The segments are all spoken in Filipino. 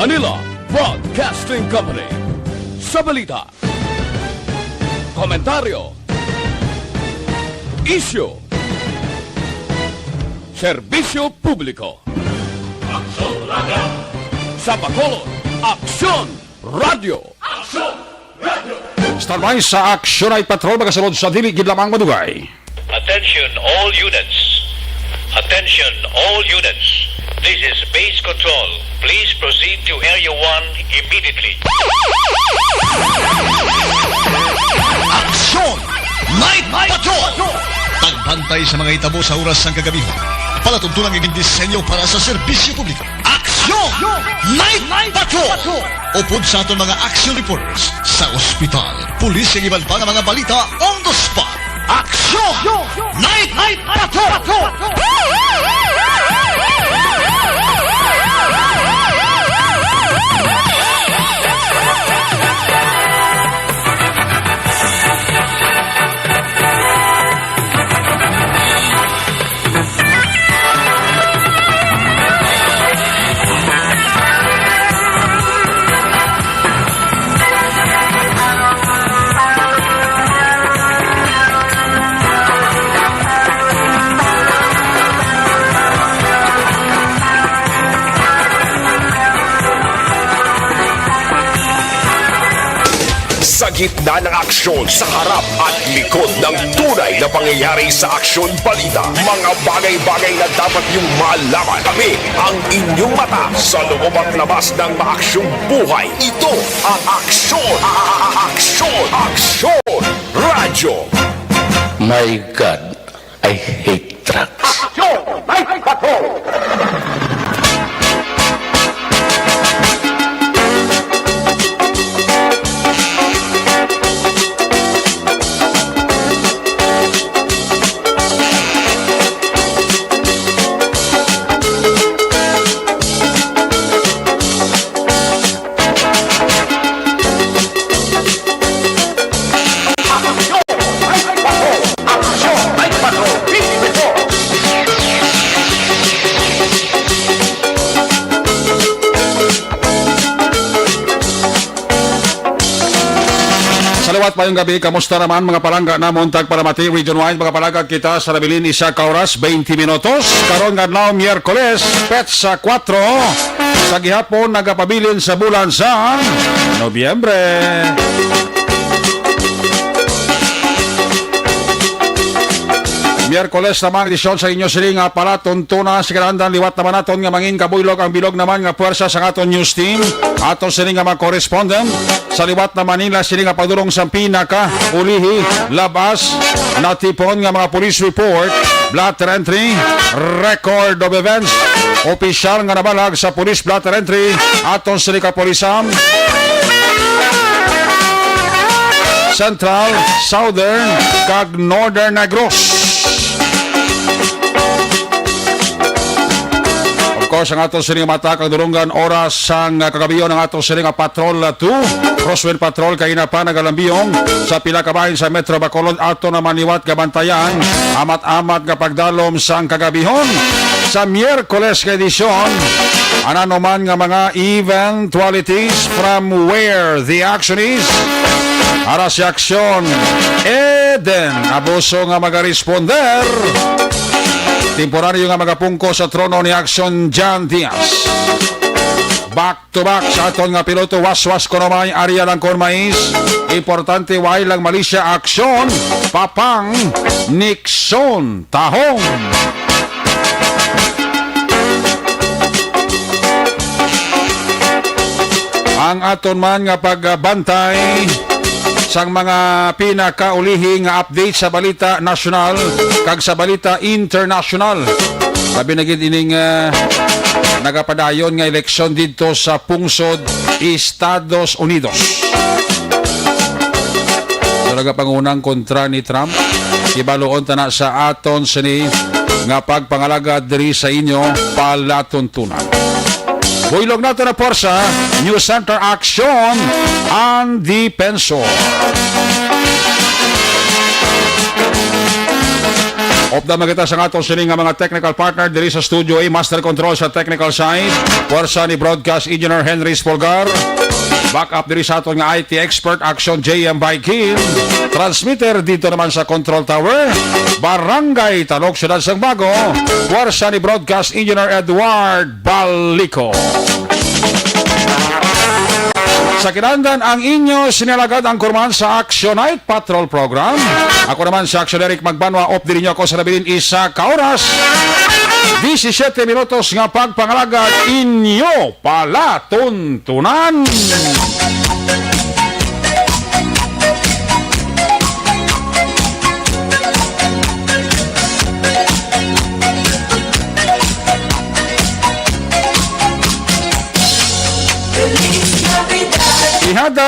Manila Broadcasting Company. Sa balita, komentaryo, isyu, serbisyo publiko. Aksyon Radio! Sa Bacolod, Aksyon Radio! Aksyon Radio! Standby sa Aksyon ay patrol magasunod sa dili gid lamang madugay. Attention all units. Attention all units. This is base control. Please proceed to Area 1 immediately. Aksyon! Night Patrol! Tagbantay sa mga itabo sa oras ng kagabihan. Palatuntunan ng disenyo para sa serbisyo publiko. Aksyon! Night Patrol! Upod sa aton mga action reporters sa ospital, pulis ang iban pa ng mga balita on the spot. Aksyon! Night Patrol! Sa gitna ng aksyon, sa harap at likod ng tunay na pangyayari sa Aksyon Balita, mga bagay-bagay na dapat niyong malaman. Kami ang inyong mata sa loob at labas ng maaksyong buhay. Ito ang Aksyon! Aksyon Radio! My God, I hate trucks. Aksyon! Night Patrol! Salawat mayong gabi, kamusta naman mga palangga na Montag Paramati, Region 1, mga palangga kita sa nabilin isa ka oras, 20 minutos. Karon nga na Miyerkules, petsa 4, sa gihapon nagapabilin sa bulan sa Nobyembre. Miyerkules naman edisyon sa inyo sili nga para tuntuna sa kalandan liwat naman naton nga mangin kabuylog ang bilog naman nga puwersa sa aton news team aton sili nga mga correspondent sa liwat na Manila sili nga pagdurong sa pinaka ulihi labas natipon nga mga police report blatter entry record of events opisyal nga nabalag sa police blatter entry aton sili ka polisam Central, Southern, kag Northern Negros. Of course, ang ato sining mata kag durunggan oras sang kagabiyon ang ato sining Patrol 2, Crosswind Patrol kay na pa nagalambiyong sa pila ka bahin sa Metro Bacolod ato na maniwat gabantayan amat-amat nga pagdalom sang kagabihon sa Miyerkules nga edisyon. Ano man nga mga eventualities from where the action is. Para si Aksyon Eden abuso nga magaresponder temporaryo nga magapungko sa trono ni Aksyon Jan Diaz back to back sa aton nga piloto waswas konomay area lang konmais importante way lang Malaysia Aksyon Papang Nixon Tahong. Ang aton man nga pagbantay sang mga pinakaulihing nga update sa balita nasyonal kag sa balita international. Sabi na gid ining nagapadayon nga eleksyon dito sa pungsod Estados Unidos. Talaga pangunang kontra ni Trump. Ibaluon ta na sa aton sini nga pagpangalaga diri sa inyo palatuntunan. Builog nato na porsa, News Center Action and Defensor. Opda magita sa atong sining nga mga technical partner diri sa Studio A, Master Control sa technical side, Warsa ni Broadcast Engineer Henry Spolgar. Backup diri sa aton nga IT expert Action JM Baikin. Transmitter dito naman sa Control Tower, Barangay Talok, Syudad Sangbago. Warsa ni Broadcast Engineer Edward Balico. Sa kinandan ang inyo sinalagad ang kurman sa Action Night Patrol Program. Ako naman si Action Eric Magbanwa. Op din niyo ako sa nabilin isa ka oras. 17 minutos nga pagpangalagad inyo palatuntunan.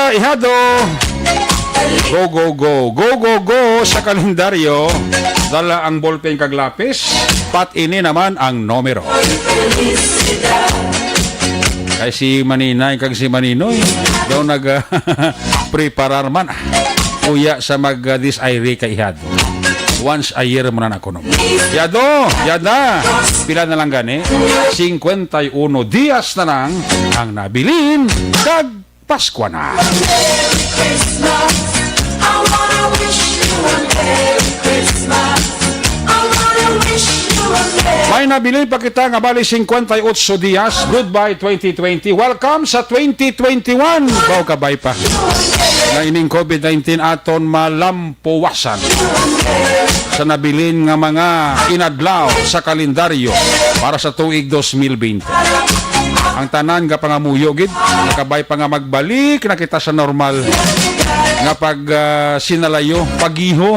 Ihado. Go, go, go. Go, go, go sa kalendaryo. Dala ang ballpen kag lapis. Pat ini naman ang numero. Kay si Maninay kag si Maninoy daw nag-preparar man. Uya sa mag-disaire kay Ihado. Once a year mo na nakunom. Yada. Pila na lang gani? 51 dias na lang ang nabilin kag Pasko na. May nabili pa kita nga bali 58 dias. Goodbye 2020. Welcome sa 2021. Bao kabay pa. Na ining COVID-19 aton malampuwasan. Sa nabilin nga mga inadlaw sa kalendaryo para sa tuig 2020. Ang tanan nga pangamuyo gid, nakabay pa nga magbalik na kita sa normal nga pag sinalayo, pagiho,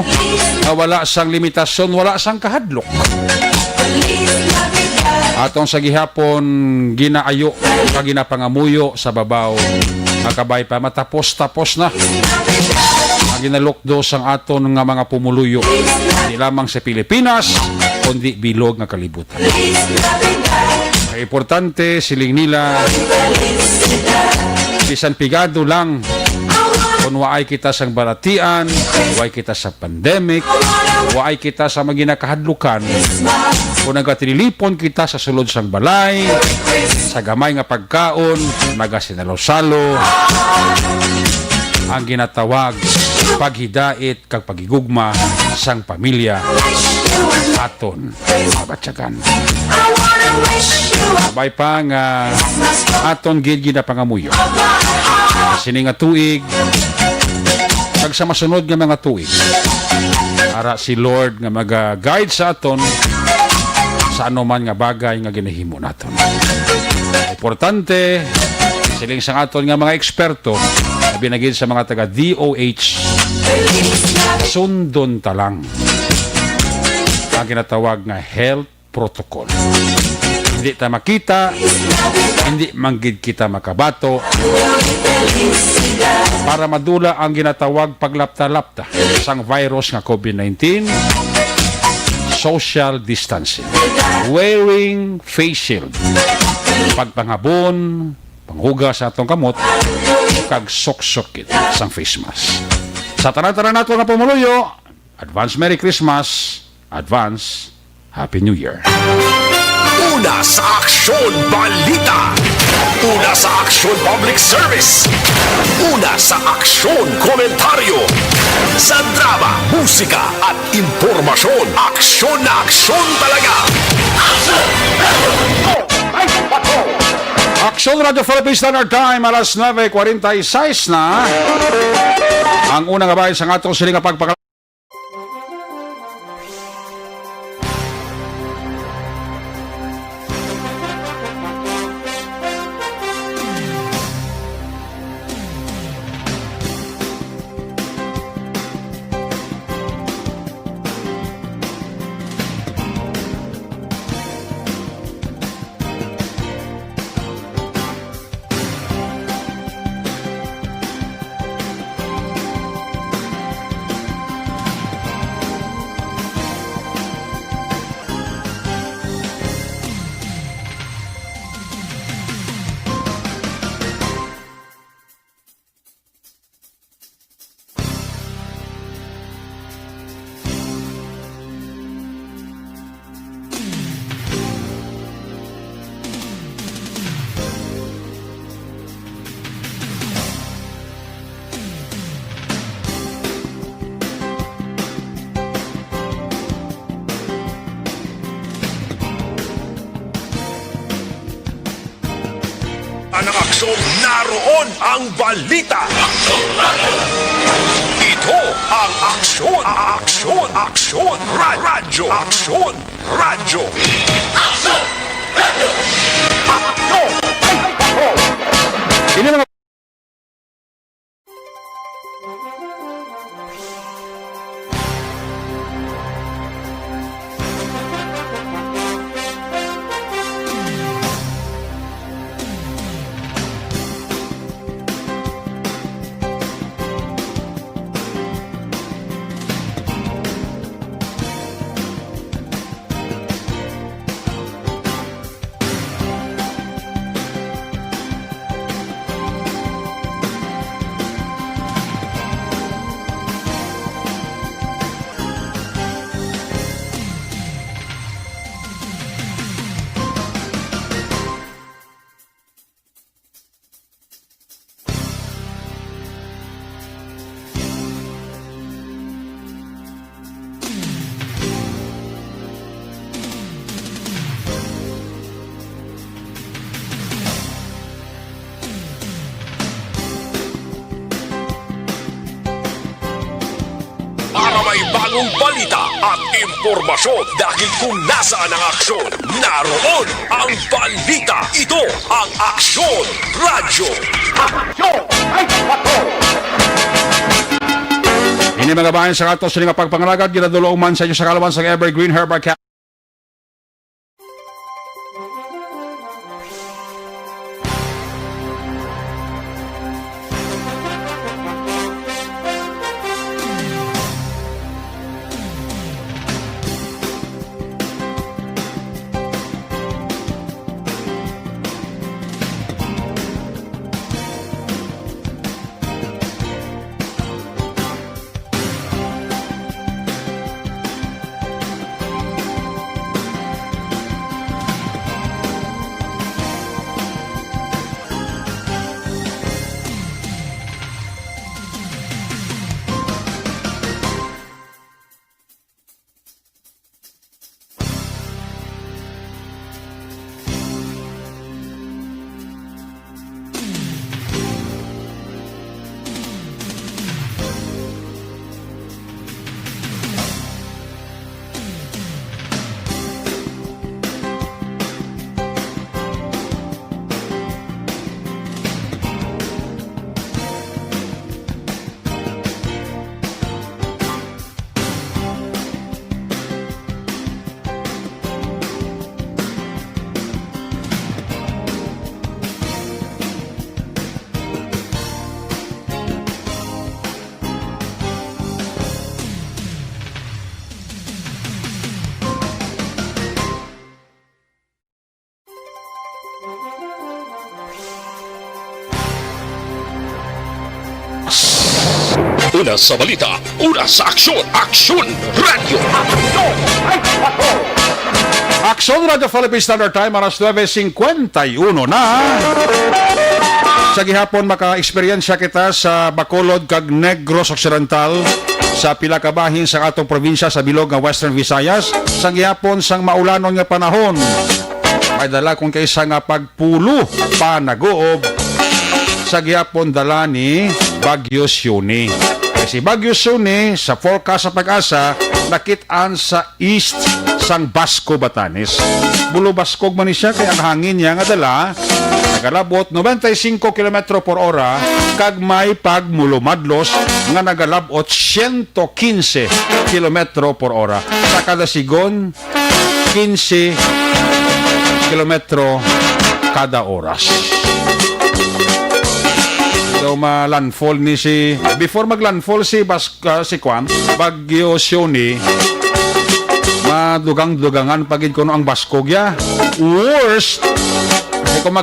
nga wala sang limitasyon, wala sang kahadlok. Atong sa gihapon ginaayo kag ginapangamuyo sa babaw, nakabay pa matapos-tapos na. Ang ginalukdo sang aton nga mga pumuluyo, hindi lamang sa Pilipinas, kundi bilog nga kalibutan. Ang importante, siling nila, bisan pigado lang, kung waay kita sa balatian, waay kita sa pandemic, waay kita sa maginakahadlukan, kung nagatilipon kita sa sulod sang balay, sa gamay nga pagkaon, magasinalo-salo, ang ginatawag, paghidait kag pagigugma sang pamilya aton mabatyagan. Abay pa nga aton gid ginapangamuyo. Sini nga tuig kag sa masunod nga mga tuig. Ara si Lord nga maga-guide sa aton sa anuman nga bagay nga ginahimo naton. Importante siling sa aton nga mga eksperto na binagid sa mga taga DOH sundon talang ang ginatawag nga health protocol. Hindi ta makita, hindi manggid kita makabato para madula ang ginatawag paglapta-lapta sang virus nga COVID-19. Social distancing, wearing face shield, pagpangabon, panghugas sa atong kamot, kag sok-sok sang face mask. Sa tanan-tanan nato nga pumuluyo, advance Merry Christmas, advance Happy New Year. Una sa Aksyon Balita. Una sa Aksyon Public Service. Una sa Aksyon Komentaryo. Sa drama, musika at impormasyon. Aksyon na aksyon talaga. Action Radio Philippines Standard Time, alas 9:46 na. Ang unang gabay sa atong siling nga pagpakala. ng aksyon, naroon ang balita. Ito ang aksyon, aksyon, radyo, aksyon, radyo. Ini mga Para may bagong balita at impormasyon dahil kung nasaan ang aksyon, naroon ang balita. Ito ang Aksyon Radyo. ini mga bayan sa ato sa nga pagpangalagad ginadulong man sa inyo sa kalawan sa Evergreen Herbal Cap. Una sa balita, una sa aksyon, Aksyon Radyo. Aksyon Radio Philippine Standard Time, aras 9:51 na. Sa gihapon maka-eksperyensya kita sa Bacolod kag Negros Occidental sa pila ka bahin sa atong probinsya sa bilog nga Western Visayas. Sa gihapon sang maulanon nga panahon, may dala kung kaysa nga pagpulo pa nagoob sa gihapon dala ni Bagyo Sioni. Si Bagyo Sioni sa forecast sa pag-asa nakitaan sa east sang Basco, Batanes. Bulo Baskog man ni siya kaya ang hangin niya nga dala nagalabot 95 km per hora kag may pagmulumadlos nga nagalabot 115 km per hora sa kada sigon 15 km kada oras. So ma-landfall ni si before mag-landfall si Bagyo Sioni madugang-dugangan pagid kuno ang Baskog ya. Worst kung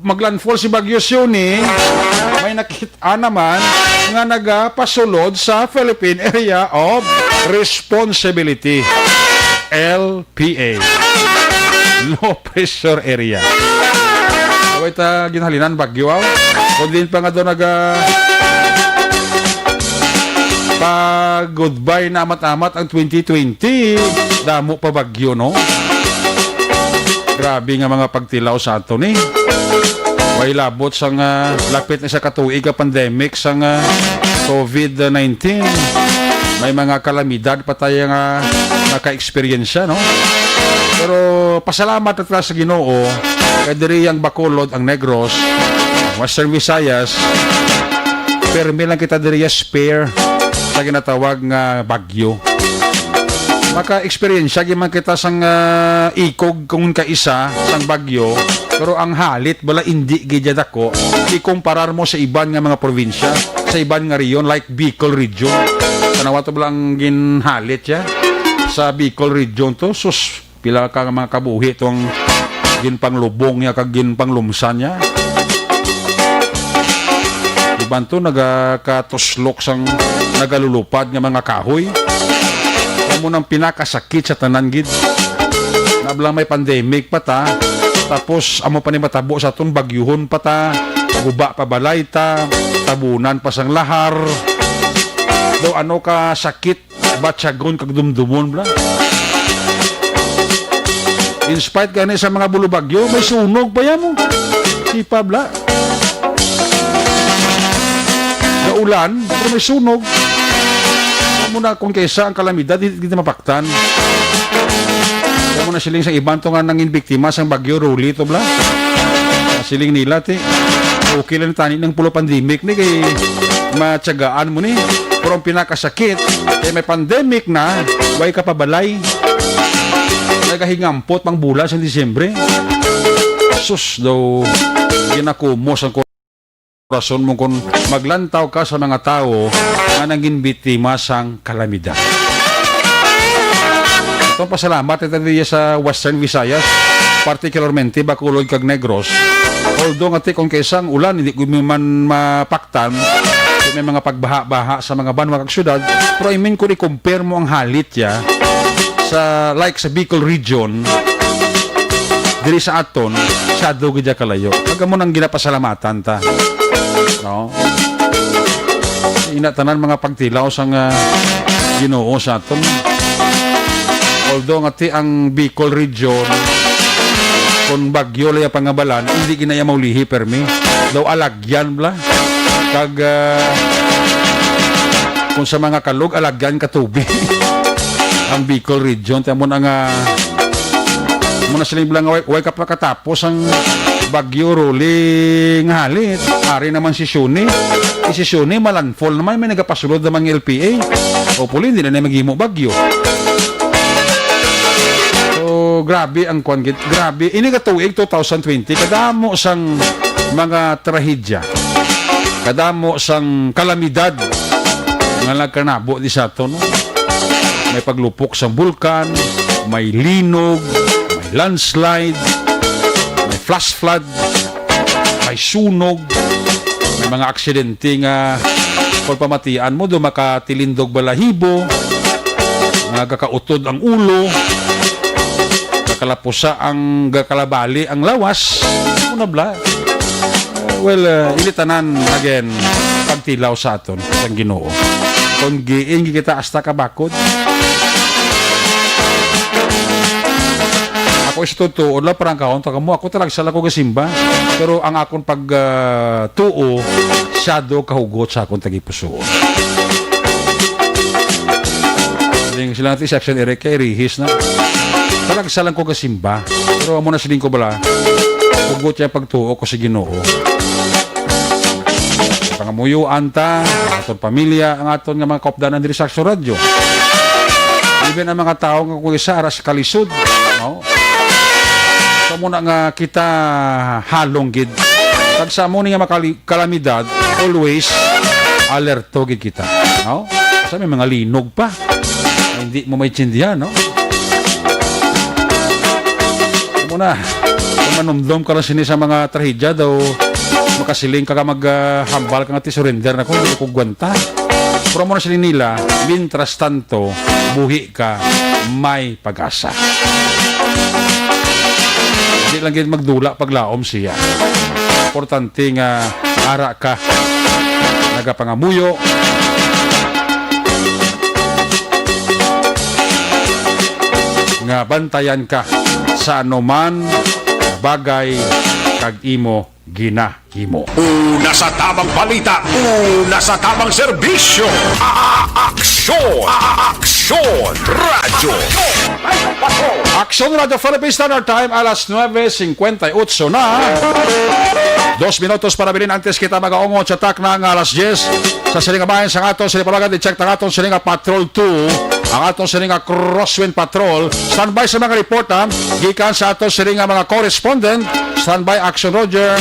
mag-landfall si Bagyo Sioni may nakita naman nga nagapasulod sa Philippine Area of Responsibility LPA, Low Pressure Area. So ita ginhalinan bagyo kung din pa nga doon goodbye na amat-amat ang 2020. Damo pa bagyo, no? Grabe nga mga pagtilaw sa ato ni. way labot sang lapit na sa katuig ka pandemic sang COVID-19. May mga kalamidad pa tayo nga naka-experience, no? Pero pasalamat at sa Ginoo kay diri ang Bacolod, ang Negros, Western Visayas, permi lang kita diri spare sa ginatawag nga bagyo. Maka-experience man kita sang ikog kung kaisa sang bagyo, pero ang halit bala hindi gidya dako ikumparar mo sa iban nga mga probinsya, sa iban nga riyon like Bicol region. Tanawa to bala ang ginhalit ya sa Bicol region to, sus pila ka mga kabuhi tong ginpanglubong niya kag ginpanglumsan niya. Iban to nagakatuslok sang nagalulupad nga mga kahoy. Mo nang pinakasakit sa tanan gid. Nablang may pandemic pa ta, tapos amo pa ni matabo sa ton bagyuhon pa ta, guba pa balay ta, tabunan pa sang lahar. Do ano ka sakit batsagon kag dumdumon bla. In spite gani sa mga bulubagyo, may sunog pa yan mo. Sipa bla. Ulan, pero may sunog. Muna kung kaysa ang kalamidad hindi mapaktan. Kaya mo na siling sa ibang to nga nangin biktima sang bagyo Ruli to bla. Siling nila ti okay lang tani ng pulo pandemic ni kay matyagaan mo ni. Pero ang pinakasakit kay may pandemic na way ka pabalay. Nagahingampot pang bulan sa Disyembre. Sus daw ginakumos ang rason mo kung maglantaw ka sa mga tao na naging biktima sang kalamidad. Itong pasalamat ito sa Western Visayas, particularmente Bacolod kag Negros. Although nga kung kaisang ulan, hindi ko man mapaktan, may mga pagbaha-baha sa mga banwa kag syudad, pero I mean kung i-compare mo ang halit ya sa like sa Bicol region, diri sa aton, shadow gidya kalayo. Pagka mo nang ginapasalamatan ta. No? Inatanan mga pagtilaw sang Ginoo sa aton. Although nga ang Bicol region kung bagyo laya pangabalan, hindi ginaya maulihi permi. Daw alagyan bla. Kag kung sa mga kalug alagyan ka tubig. Ang Bicol region tamo na nga muna siling bilang way ka pa katapos ang bagyo Ruli nga halit. Ari naman si Shuni. Si Shuni malandfall naman. May nagapasulod naman ng LPA. O puli, hindi na maghimo bagyo. So, grabe ang kwangit. Grabe. Ini katuig 2020. Kadamo sang mga trahedya. Kadamo sang kalamidad. Nga nagkanabo di sa ito. No? May paglupok sa bulkan. May linog. May landslide. May flash flood, may sunog, may mga aksidente nga kung pamatian mo, doon makatilindog balahibo, nagkakautod ang ulo, kakalapusa ang gakalabali ang lawas, una bla. Ilitanan again, pagtilaw sa aton, ang Ginoo. Kung giin kita hasta kabakod, ako is totoo, la parang kaunta ka mo. Ako talaga sala ko gasimba. Pero ang akong pag-tuo, shadow kahugot sa akong tagipusoon. Sila natin section Eric kay Rihis na. Talaga salang ko gasimba. Pero amo na siling ko bala. Hugot siya pag-tuo ko sa Ginoo. Pangamuyuan ta, ang aton pamilya, ang aton nga mga kaupdanan diri sa Aksyon Radio. Even ang mga tao nga kung isa aras kalisod. No? So muna nga kita halong gid. Pag sa mo nga kalamidad, always alerto gid kita. No? Kasi may mga linog pa. Hindi mo may tsindihan, no? So muna, kung manumdum ka lang sini sa mga trahedya daw, makasiling ka maghambal ka nga ti surrender na kung hindi ko gwanta. Pero muna sila nila, mintras tanto, buhi ka, may pag-asa. Hindi lang ganyan magdula paglaom siya. Importante nga ara ka, nagapangamuyo, nga bantayan ka sa anuman bagay kag imo ginahimo. Una sa tamang balita, una sa tamang serbisyo. Aksyon! Aksyon! Radyo! Aksyon Radio Philippines Standard Time, alas 9:58 na. 2 minutos para bilin antes kita mag-aungot sa tak ng alas 10. Sa silinga bayan sa aton, sinipalagan i-check ng aton silinga Patrol 2, ang aton silinga Crosswind Patrol. Standby sa mga report ha. Gikan sa aton silinga mga correspondent. Standby Action Roger,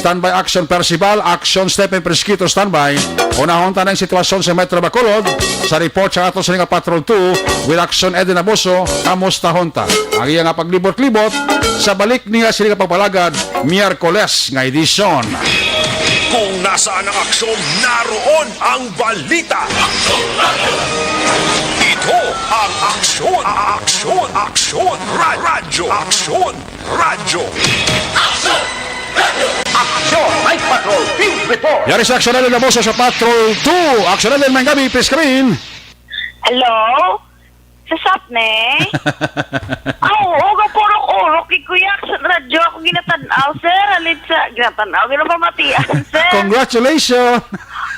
standby Action Percival, Action Stephen Presquito standby. Unahon tanang sitwasyon sa Metro Bacolod. Sa report sa aton silinga Patrol 2 with Action Eden Abuso, kamusta honta. Ang iya nga paglibot-libot sa balik niya silinga pagpalagad Miyerkules nga edisyon. Kung nasaan ang aksyon, naroon ang balita. Ito ang aksyon, aksyon, aksyon, radyo, aksyon, radyo. Aksyon, Mike Patrol, Field Report. Yari sa Action Eden Abuso sa Patrol 2. Action Eden, may gabi, please come in. Hello? Sasap ne? Oo, purok-urok. Kuya, sa radyo ako ginatanaw, sir. Halit sa ginatanaw. Ginapamatian, sir. Congratulations!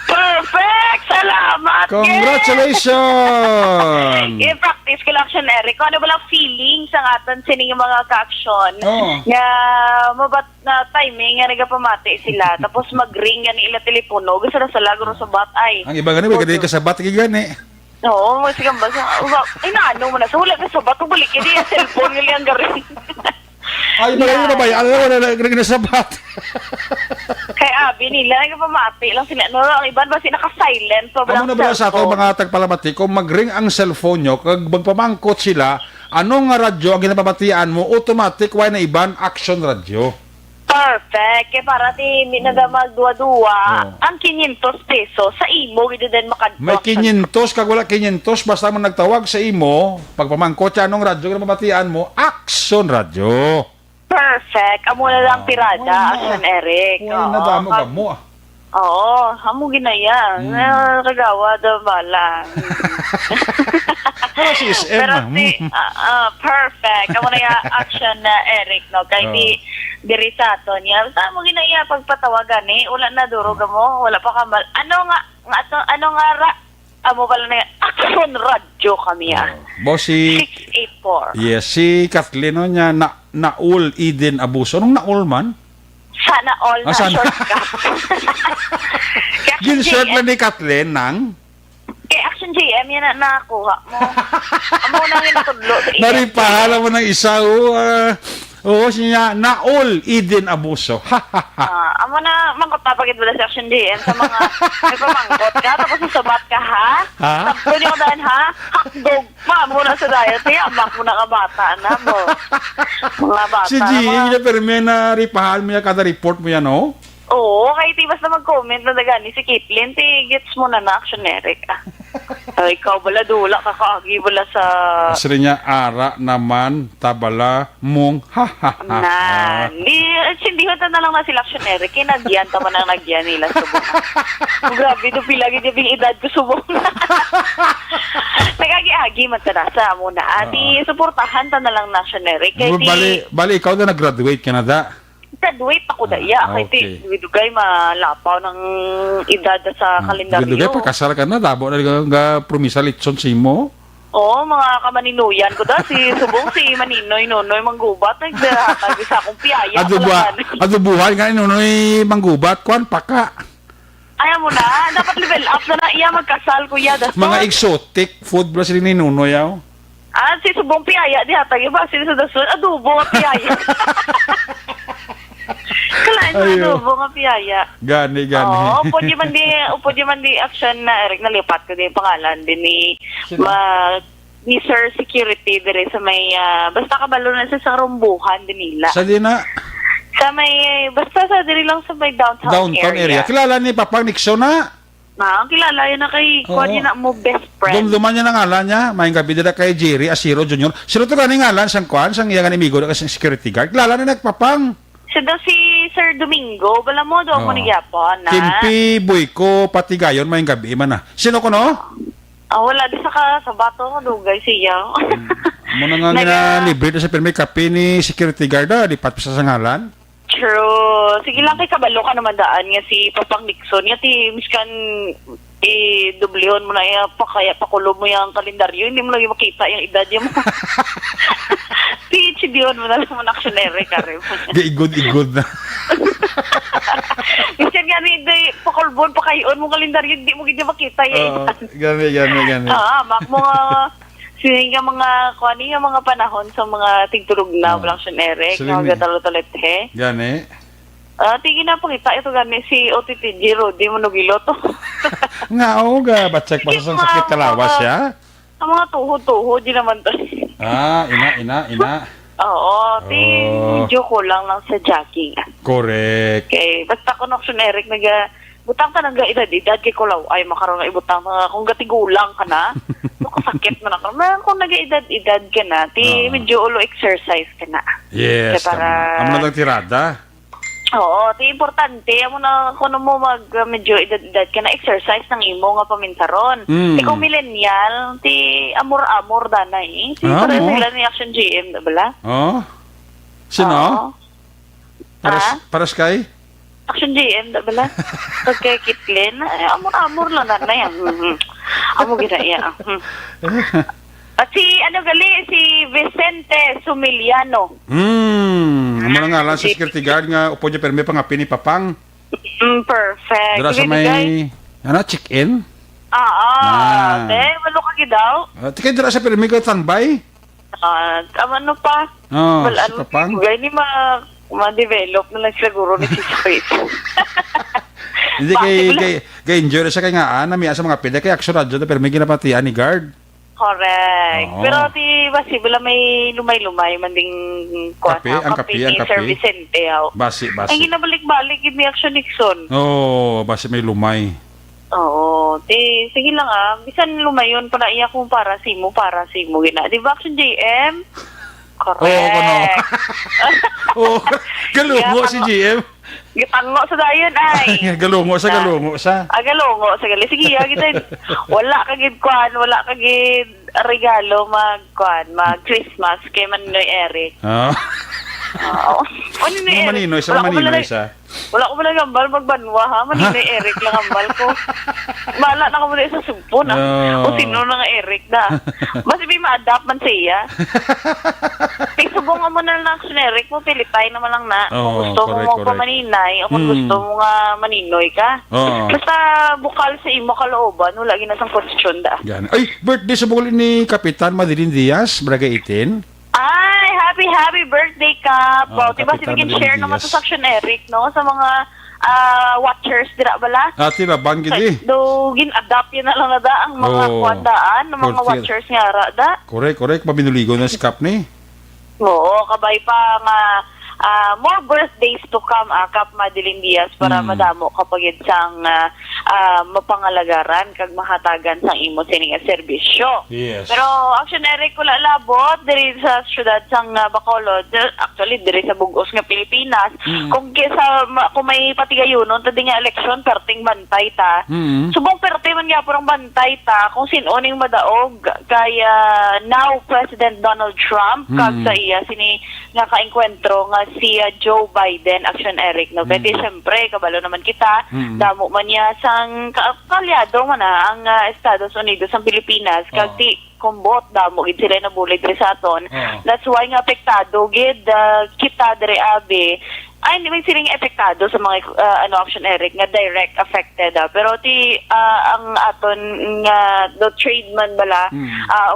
Perfect! Salamat! Congratulations! I-practice ko lang siya, Eric. Kung ano ba lang feeling sa atin sining yung mga ka-action. Oo. Nga, mabat na timing, nga nagapamati sila. Tapos mag-ring yan ila telepono. Gusto na sa lagro sa batay. Ang iba ganun, may ka sa batik gani. Oo, sige ba? Ay, naano mo na. So, wala ka sa bato. Balik ka yung cellphone nila ang garing. Ay, magaling na ba? Ano na nagnasabat? Kay Abi nila, nagpamati lang sila. No, ang iban ba naka-silent? Amo na ba sa ato mga tagpalamati, kung mag-ring ang cellphone nyo, kag magpamangkot sila, anong nga radyo ang ginapamatian mo, automatic, why na iban, action radyo. Perfect. Kaya para ti minadamag dua-dua, Oh. ang 500 pesos sa imo, hindi din makadto. May 500, kag wala 500, basta mo nagtawag sa imo, pagpamangkot siya, anong radyo ginapamatian mo, action radyo. Perfect. Amo na lang pirada, Action Eric. Wala na damo ka mo. Oo, amo ginaya. Kagawa da bala. Si SM. Pero perfect. Amo na yung Action na Eric, no? Kaya di diri sa ato niya. Saan mo ginaya pagpatawagan eh? Wala na durog mo. Wala pa ka mal. Ano nga amo pala na yung Action Radio kami Boss, si 684. yes, si Kathleen no, niya Naul Eden Abuso. Anong Naul man? Sana all na sana. shortcut. Ginsert lang ni Kathleen ng Kay Action JM, yan na nakuha mo. Amo na yung natudlo. naripahala mo ng isa. Oo, siya Naul Eden Abuso. Amo na, mangkot-tapagit ba sa Action JM sa mga may pamangkot ka, tapos sasabat ka, ha? Ha? Tapos niyo ko dahil, ha? Hakdog pa mo na sa diet, eh. Amak mo na kabata na mo. Mga bata. Si G, niya pero may naripahala mo niya kada report mo yan, no? Oo, kahit ibas na mag-comment na dagani si Caitlyn, gets mo na Action Eric, Ay, ikaw bala dula, kakaagi bala sa... Kasi niya, ara naman, tabala, mong, Na, hindi ko na lang na sila Action Eric, kinagyan tama na nagyan nila subong. Grabe, do pilagi niya bing edad ko subong. Nagagi-agi man sa muna. Ati, suportahan ta na lang Action Eric. bali, ikaw na nag-graduate ka na da. Graduate ako daya. Okay. Kaya dugay malapaw ng edad sa kalendaryo. Gagawin pa, kasal ka na, dabo na nga promisa litson si mo. Oo, mga kamaninuyan ko da. Si Subong, si Maninoy, Nonoy, Manggubat. Nagdahatag sa akong piyaya. Adubuhan nga nunoy manggubat, kwan pa ka. Ayaw mo na. Dapat level up na iya magkasal, kuya. Dason. Mga exotic food ba sila ni Nunoy yaw? Si Subong piyaya. Di hatag iba. Sila sa dason. Adobo nga piyaya. Kalain mo adobo nga piyaya. Gani. Oo, upo di man di Action na Eric, nalipat ko din yung pangalan din ni Sir Security dire sa may basta kabalo na sa rumbuhan din nila. Sa di na? Sa may basta sa dire lang sa may downtown area. Kilala ni Papang Nixon na? Kilala yun na kay kuwan yun na mo best friend. Dumduman niya ng ngalan niya. May gabi dila kay Jerry Asiro Jr. Sino to ganing ngalan? Sang kuwan? Sang iyang animigo na kasi security guard. Kilala na nagpapang. Siya daw si Sir Domingo. Bala mo daw mo nagyapon na. Kimpi, Boyko, pati gayon, may gabi man na. Sino ko no? Wala di sa bato ko dugay siya. Muna nga nga libre na sa pirmi kape ni security guard lipat pa sa ngalan. True. Sige lang kay kabalo ka naman daan nga si Papang Nixon. Nga ti miskan i-dublyon mo na kaya pakulo mo yung kalendaryo. Hindi mo lagi makita yung edad mo. PhD-on mo na lang mo aksyonere ka rin. Igod na. Miskan nga ni pakulbon pa kayon mo kalendaryo. Hindi mo gina makita yung edad. Gami. Mak mo nga sini nga mga kuani nga mga panahon sa mga tigtulog na walang aksyonere. Nga gadalo-talit he. Gani. Tingin na pakita ito gani si OTT Giro, di mo nagilo to. Nga, oo ga. Batsak pa sa sakit kalawas siya. Ang mga tuhod-tuhod, di naman to. Ina. Oo, Oh. medyo kulang lang sa jogging. Correct. Okay, basta ko Action Eric, butang ka nang edad kay Kulaw, ay makaroon nga ibutang ka, kung gatigulang ka na, makasakit mo na ka. Kung nag-edad ka na, medyo ulo exercise ka na. Yes. Kaya para... Amo na lang tirada. Oo, importante, amo na kung mo medyo edad ka na, exercise ng imo nga pamintaron. Mm. Kung millennial, amor-amor na eh. Para sila ni Action GM, bala? Oh? Sino? Oo. Paras kay? Action GM, bala? Pagka Kitlin, amor-amor lang na yan. Amo gina iya. At si Vicente Sumiliano. Amo na nga lang sa security guard nga upo niya permi pangapi ni Papang. Perfect. Dara sa may check-in. Walo ka gidaw. Tikay dara sa permi ka tanbay. Ano pa? Si Papang. Gaya ni ma-develop na lang siguro ni si Chris. Hindi kay enjoy na siya kay nga namiya sa mga pila kay action radyo na permi ginapatian ni guard. Correct. Oo. Pero basi bala may lumay-lumay manding Kape, ang kape. Sir Vicente. Basi. Ang ginabalik-balik yun ni Action Nixon. Basi may lumay. Oo. Sige lang bisan lumayon pala iya kung para simo gina. Di ba Action JM? Correct. Galungo si GM. Gitango sa dayon ay. Galungo sa. Galungo sa gali. Sige, kita wala kagid regalo mag-Christmas kay Maninoy Eric. Oo. Maninoy sa. Wala ko pala gambal magbanwa ha. Maninoy Eric lang gambal ko. Mala na ko muna sa sumpo na. O sino na nga Eric na. Basta may ma-adapt man siya. Subong mo na lang Action Eric mo. Pilipay naman lang na. Kung gusto mo pa maninay o kung gusto mo nga maninoy ka. Basta bukal sa imo kalooban. Wala ginasang question da. Yan. Ay, birthday sa bukal ni Kapitan Madeline Diaz, Braga 18. Ay, happy birthday, Kap. Diba Kapitan sige share Madeline naman Diaz. sa Action Eric, no? Sa mga watchers, dira bala? Tira, banggit Do, gin-adapt yun na lang na da, ang mga kwandaan, ng mga Correct. watchers nga ra, da. Correct. Mabinuligo na si Kap ni. Oo, kabay pa nga, more birthdays to come, Kap Madeline Diaz, para madamo kapag sang mapangalagaran, kag mahatagan sang imo sining serbisyo. Yes. Pero, Action Eric, wala labot, diri sa syudad sang Bacolod, actually, diri sa Bugos nga Pilipinas, kung may patigayunon, tadi nga eleksyon, perting bantay ta. Subong perte man nga parang bantay ta, kung sinuning madaog, kaya now President Donald Trump, kag sa iya, sini nga kaengkwentro nga si Joe Biden, Action Eric, no? Kasi siyempre, kabalo naman kita, damo man niya sang kalyado man ang Estados Unidos, ang Pilipinas, kag di kumbot, damo gid sila nabulig diri sa aton. That's why nga apektado gid kita diri abi. Ay, hindi man silang epektado sa mga Action Eric nga direct affected. Pero ang aton nga do trade man bala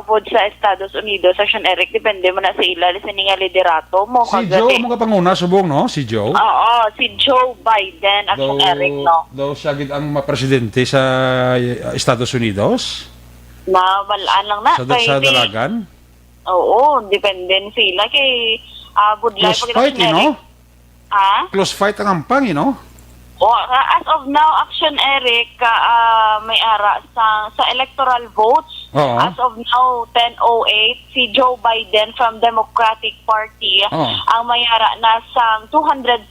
upod sa Estados Unidos, Action Eric, depende man na sa ila sa nga liderato mo. Si Joe, mga panguna, subong, no? Si Joe. Oo, si Joe Biden, Action Eric, no? Daw siya gid ang mapresidente sa Estados Unidos? Na malaan lang na. Sa dalagan? Oo, depende sila kay budlay Close fight, Action no? Eric. Close fight ang ampang, no? As of now, Action Eric, may ara sa electoral votes. Oo. As of now, 10:08, si Joe Biden from Democratic Party ang may ara na sa 238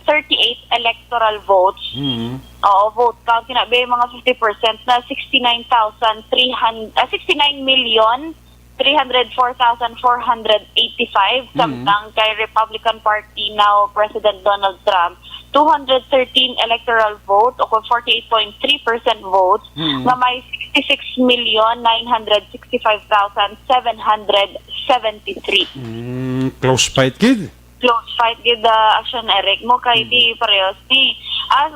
electoral votes. Vote count, sinabi mga 50% na 69 million 304,485. Samtang kay Republican Party now President Donald Trump, 213 electoral vote o kung 48.3% votes na may 66,965,773. Close fight, kid. Close fight with the action Eric mo kay di parehas ni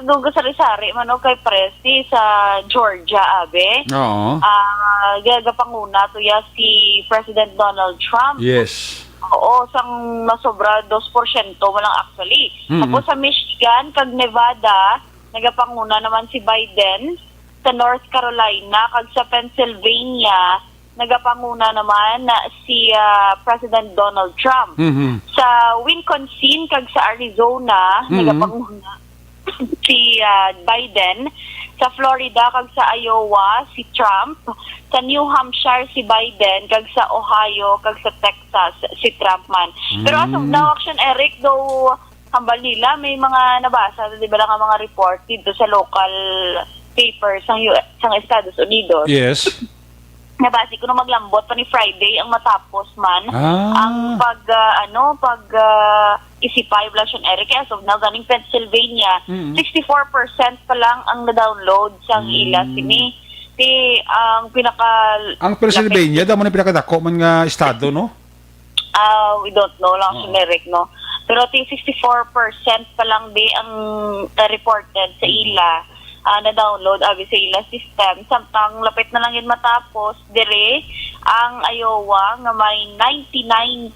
dugo sa Rizari mano kay Presti sa Georgia abe. Oo. Gagapanguna to ya si President Donald Trump. Yes. Oo, sang nasobra 2% walang actually. Tapos sa Michigan kag Nevada nagapanguna naman si Biden, sa North Carolina kag sa Pennsylvania nagapanguna naman na si President Donald Trump. Sa Wisconsin kag sa Arizona nagapanguna si Biden. Sa Florida kag sa Iowa si Trump. Sa New Hampshire si Biden kag sa Ohio kag sa Texas si Trump man. Pero as of now, Action Eric, though hambal nila may mga nabasa, di ba lang ang mga report dito sa local papers sang Estados Unidos. Yes. Nabasi ko na maglambot pa ni Friday ang matapos man ang isipay Action Eric as of now ganing Pennsylvania 64% pa lang ang na-download sang ila sini ang Pennsylvania daw mo na pinakadako man nga estado, no? We don't know lang Action Eric, no? Pero 64% pa lang di ang reported sa ila na-download abi sa ila system. Samtang lapit na lang yun matapos dire ang Iowa nga may 99%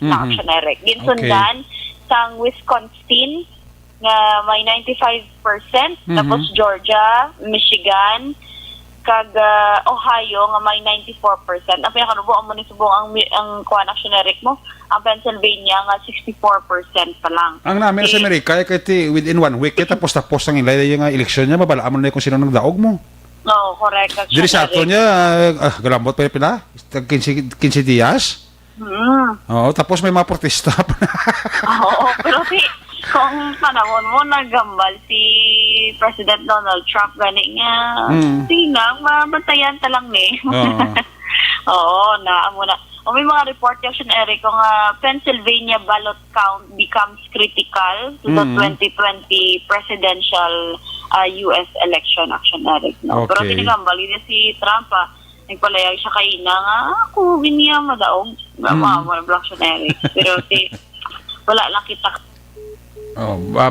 na Action Eric. Ginsundan sang Wisconsin nga may 95%, tapos Georgia, Michigan, kag Ohio nga may 94%. Ang pinakanubo ang munisipong ang kuan Action Eric mo, ang Pennsylvania nga 64% pa lang. Ang namin sa Amerika ay kaya within 1 week tapos yung eleksyon niya, mabalaan mo na kung sino nang daog mo. No, correct. Diri sa ato niya, galambot pa pila, 15 días. Oo, tapos may mga protesta pa. Oo, pero kung panahon mo nagambal si President Donald Trump gani nga sinang mabantayan ta lang ni. Oo, amo na. O may mga report Action Eric kung Pennsylvania ballot count becomes critical to the 2020 presidential US election Action Eric. No? Okay. Pero tinigambal niya si Trump nagpalayag siya kay ina nga ako giniya madaog mga Action Eric. Pero wala lang kita.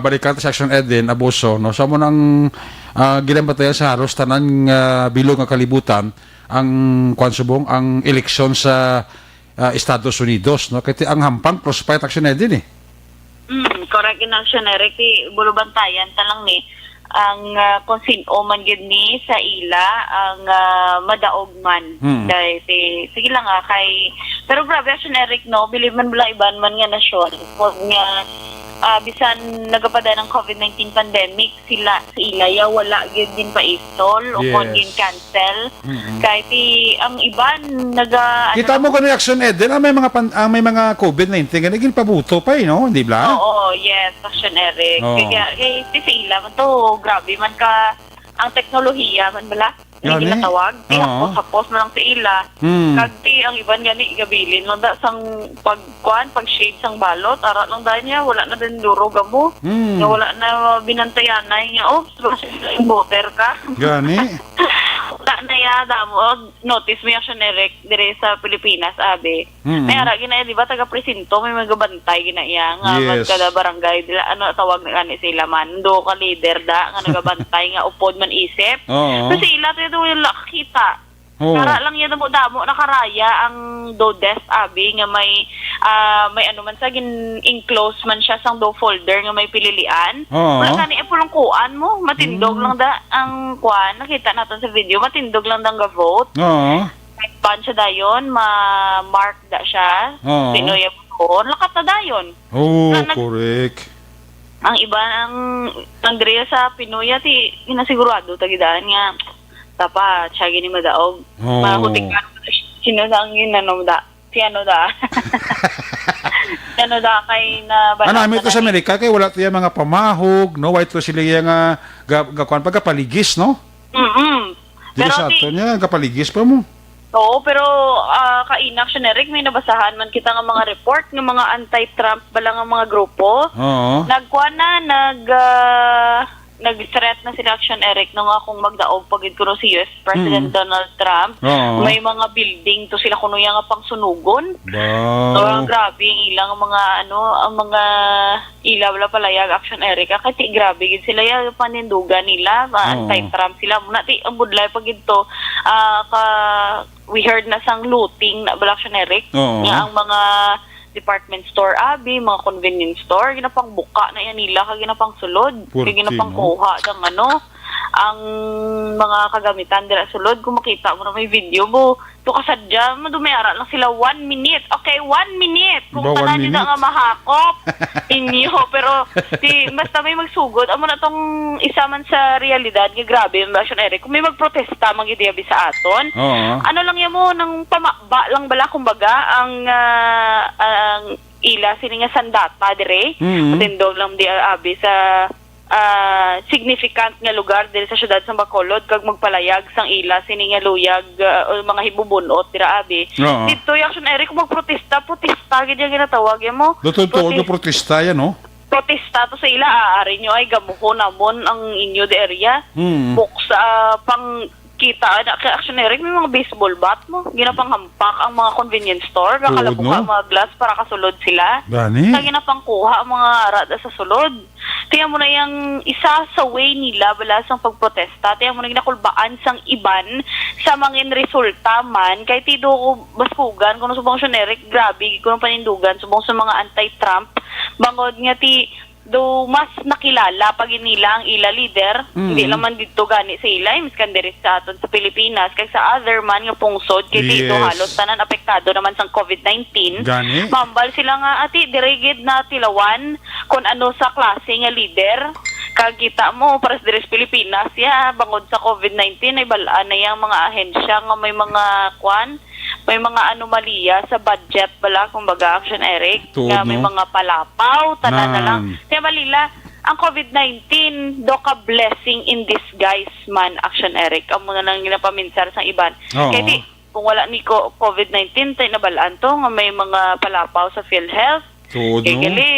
Balikan sa Action Ed din, abuso, no? So mo nang ginambataya sa halos tanan bilog nga kalibutan ang kwansubong ang eleksyon sa Estados Unidos, no? Kaya ang hampang crossfire Action Ed din Correct in Action Eric, bulubantayan talang ni ang kung sino man gid ni sa ila ang madaog man dahil sige lang kay pero grabe Action Eric, no, believe man bala iban man nga nasyon nga bisan nagapada ng COVID-19 pandemic sila sa ilaya wala gyud din pa istol o kon din cancel kahit ang iban kita mo kung reaction Ed din may mga COVID-19 ganigin pabuto pa no, hindi ba? Oo, yes, Action Eric. Kaya sa ila man to grabe man ka ang teknolohiya man bala hindi ginatawag tapos man lang sa ila kagti ang iban gani igabilin lang da sang pag shade sang balot ara lang dahil niya wala na din duro gamo nga wala na binantayan na nga voter ka gani wala na yada mo notice mo Action Eric dire sa Pilipinas abe may ara ginaya di ba taga presinto may magabantay ginaya nga kada barangay dila tawag na gani sila man do ka leader da nga nagabantay nga upod man isip kasi ila ito yung nakakita. Kara lang yan mo damo nakaraya ang Dodes abi nga may ano man sa enclose man siya sang do folder nga may pililian. Wala gani pulong kuan mo matindog lang da ang kuan nakita natin sa video matindog lang dang ga-vote. Ban siya dayon ma-mark da siya. Pinoy po lakat na dayon. Correct. Ang iba ang dire sa Pinoy ti inasigurado tagidaan nga dapat siya gini madaog. Mahutik ka sino ang ginano da. Si ano da. Ano da kay na ano amin ko sa Amerika kay wala tiya mga pamahog no white to sila nga gakuan pagkapaligis no. Dili sa ato niya kapaligis pa mo. Oo, pero ka-inaction Eric, may nabasahan man kita nga mga report ng mga anti-Trump bala nga mga grupo. Oo. Nagkuha na, nag-threat na sila Action Eric nung akong magdaog pagid kuno si US President Donald Trump. Oo. May mga building to sila kuno nga pang sunugon. Ba. So, grabe ang ilang mga ang mga ilaw wala palayag Action Eric. Kasi grabe gid sila ya panindugan nila, Oo. anti-Trump sila. Muna ti ang budlay pagid to we heard na sang looting na bala Action Eric Oo. nga ang mga department store abi, mga convenience store, ginapang buka na yan nila, kag ginapang sulod, kag ginapang Purti, no? kuha ng ang mga kagamitan dira sulod. Kung makita mo na may video mo, to kasadya, madumayara lang sila 1 minute. Okay, 1 minute. Kung Ba, 1 tanan nyo na minute? nga mahakop, inyo, pero basta may magsugod, amo na tong isa man sa realidad, nga grabe, yung Action Eric, kung may magprotesta, magidiyabi sa aton, Oo. ano lang yan mo, nang pamakba lang bala, kumbaga, ang ila, sini nga sandata, dire, matindog lang di abi sa significant nga lugar dire sa syudad sa Bacolod, kag magpalayag sang ila, sini nga luyag, o mga hibubunot, dira abi. Oo. Dito yung Action Eric, protesta, gid yung ginatawag yan mo. Dutod-tuod na protesta yan, no? Protesta to sa ila, aari nyo ay gamuho namon ang inyo de area. Buksa, pang kita na kay Action Eric, may mga baseball bat mo. Ginapanghampak ang mga convenience store, kakalabok no? ang mga glass para kasulod sila. Gani? Sa ginapangkuha ang mga rada sa sulod. Tiyan mo na yung isa sa way nila bala sang pagprotesta. Tiyan mo na ginakulbaan sang iban sa mangin resulta man. Kay tido ko baskugan, kung subong Action Eric, grabe, kung panindugan, subong sa mga anti-Trump. Bangod nga do mas nakilala pag nila ang ila leader, hindi naman dito gani sa ila, miskan diri sa aton sa Pilipinas, kay sa other man nga pungsod, kay dito Yes. halos tanan apektado naman sa COVID-19. Gani? Mambal sila nga ati dirigid na tilawan kung ano sa klase nga leader. Kagita mo para sa diri sa Pilipinas ya bangod sa COVID-19 ay balaan na yang mga ahensya nga may mga may mga anomalya sa budget bala, kumbaga Action Eric, Tuod, nga may no? mga palapaw, tanan na lang. Nan. Kaya malila, ang COVID-19 do ka blessing in disguise man Action Eric. Amo na lang ginapaminsar sa iban. Oo. Kaya di, kung wala ni COVID-19 tayo nabalaan to nga may mga palapaw sa PhilHealth. Tuod, Kay no? gali,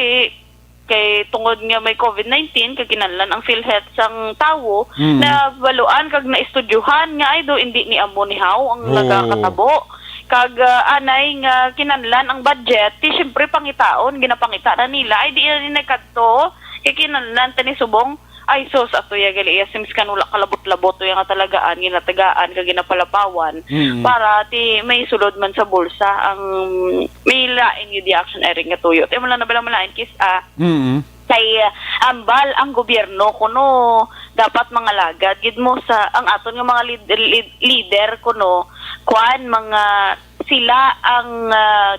kay tungod nga may COVID-19 kay kinahanglan ang PhilHealth sang tawo na baluan kag naistudyuhan nga ay do hindi ni amo ni haw ang Oo. nagakatabo. Kag anay nga kinahanglan ang budget, ti syempre pangitaon, ginapangita na nila ay di na nagkadto kay kinahanglan tani subong ay sos ato ya gali sims kanula kalabot-labot to yang talagaan ginatagaan kag ginapalapawan para ti may sulod man sa bulsa ang may lain yung di Action Eric nga tuyo. Ti mo lang nabala malain kis kay ambal ang gobyerno kuno dapat mga lagad gid mo sa ang aton nga mga leader kuno kuan mga sila ang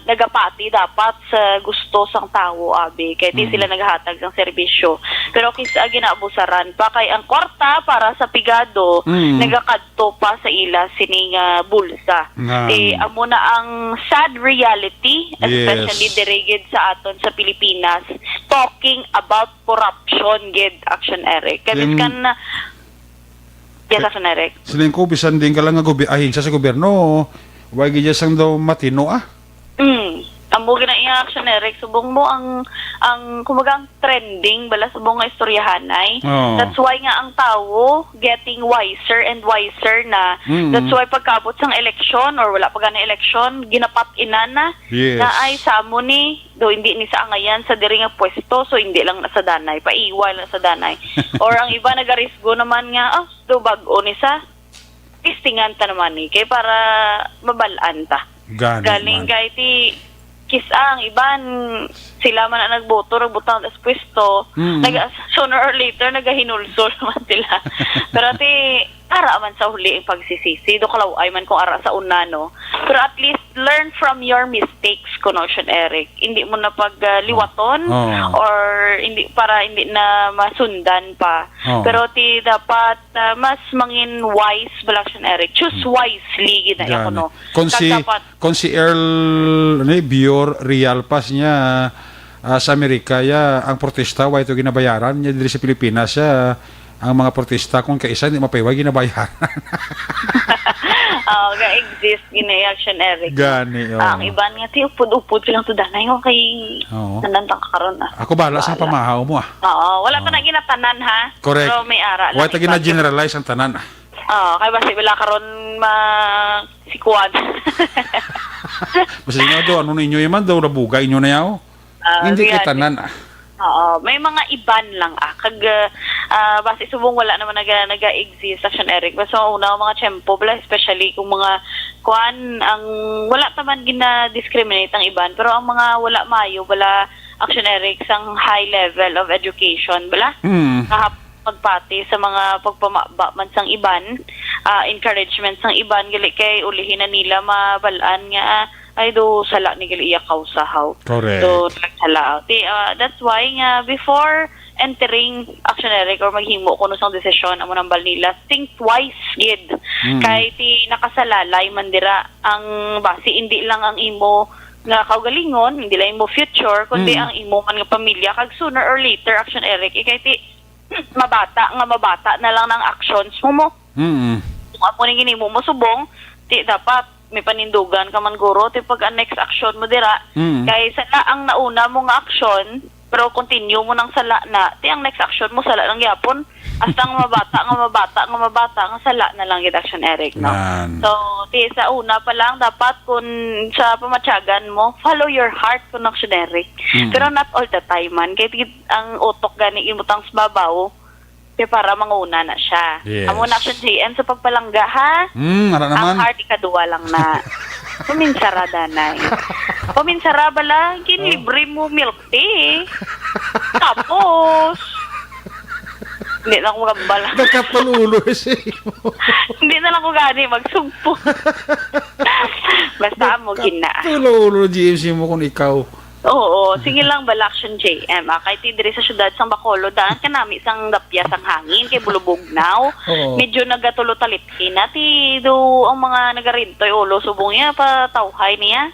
nagapati dapat sa gusto sang tawo abi kay di sila naghatag ng serbisyo, pero kisa ginaabusaran pa kay ang kwarta para sa pigado nagakadto pa sa ila sining bulsa. Amo na ang sad reality, especially dirigid sa aton sa Pilipinas, talking about corruption gid Action Eric. Kaya kan na yes, Action Eric. Siling ko, bisan din ka lang nga ahinsa sa gobyerno, wag gidya sang daw matino Amo gina iya Action Eric, subong mo ang kumbaga ang trending bala subong nga istoryahanay. Oo. That's why nga ang tawo getting wiser and wiser na. That's why pagkabot sang eleksyon or wala pa gana eleksyon, ginapat inana Yes. na ay samo ni do hindi ni sa angayan sa diri nga pwesto, so hindi lang na sa danay, paiwal lang sa danay. Or ang iba nagarisgo naman nga do bag-o ni sa tistingan ta naman ni kay para mabalaan ta. Gani Galing man. kay ti ang iban sila man ang nagboto nagbutang sa pwesto sooner or later nagahinulsol man sila. Pero ti ara man sa huli ang pagsisisi do kalaway man kung ara sa una no, pero at least learn from your mistakes kuno Action Eric, hindi mo na pagliwaton or hindi para hindi na masundan pa. Pero ti dapat mas mangin wise bala Action Eric, choose wisely gid na kuno. Kung si Earl Bior Real Pass niya sa Amerika ya ang protesta wa ito ginabayaran niya diri sa Pilipinas ang mga protesta kung kaisa hindi mapaywa ginabayaran. ga-exist gini action Eric. Gani, oo. Ang iban nga ti upod-upod silang to danay ko kay Oo. nandang kakaron Ako bahala sa pamahaw mo Oo, wala pa na ginatanan ha. Correct. Pero may ara Why tagi na generalize ang tanan kay basi wala karon sikuan. Basta nga do, ano ninyo yaman daw, nabugay inyo na yaw. Hindi yan. ka tanan Oo, may mga iban lang kag base subong wala naman naga-exist action Eric. Basta una mga tiyempo bala especially kung mga kuan ang wala taman gina-discriminate ang iban pero ang mga wala mayo bala action Eric sang high level of education bala. Pagpati sa mga pagpamaba man sang iban, encouragement sang iban gali kay ulihin na nila mabalaan nga ay do sala ni gali iya kausahaw. Correct. So nagsala. That's why nga before entering action Eric or maghimo kuno sang desisyon amo nang bal nila think twice gid. Kay ti nakasalalay man dira ang base hindi lang ang imo nga kaugalingon, hindi lang imo future kundi ang imo man nga pamilya kag sooner or later action Eric kay ti mabata na lang ng actions mo. Kung ako ni gini mo subong, ti dapat may panindugan ka man guro ti pag ang next action mo dira. Kay sala ang nauna mo nga action, pero continue mo nang sala na, ti ang next action mo sala lang yapon. Hasta ang mabata nga sala na lang gid action Eric, no? So, ti sa una pa lang dapat kung sa pamatyagan mo, follow your heart kung action Eric. Pero not all the time man. Kaya ang utok gani imutang sa babaw, para manguna na siya. Yes. Amo na action JM sa pagpalangga ha. Ara naman. Ang heart ikaduwa lang na. Puminsara danay. Puminsara bala, ginlibre mo milk tea. Tapos, hindi na ako magambala. Nakapalulo siya Hindi na lang ko gani magsugpo. Basta mo gina. Palulo GMC mo kung ikaw. Oo, sige lang bala action JM. Kahit diri sa syudad sang Bacolod, daan kanami sang dapya sang hangin kay bulubugnaw. Medyo nagatulo talitkin na ti do ang mga nagarintoy ulo subong niya pa tawhay niya.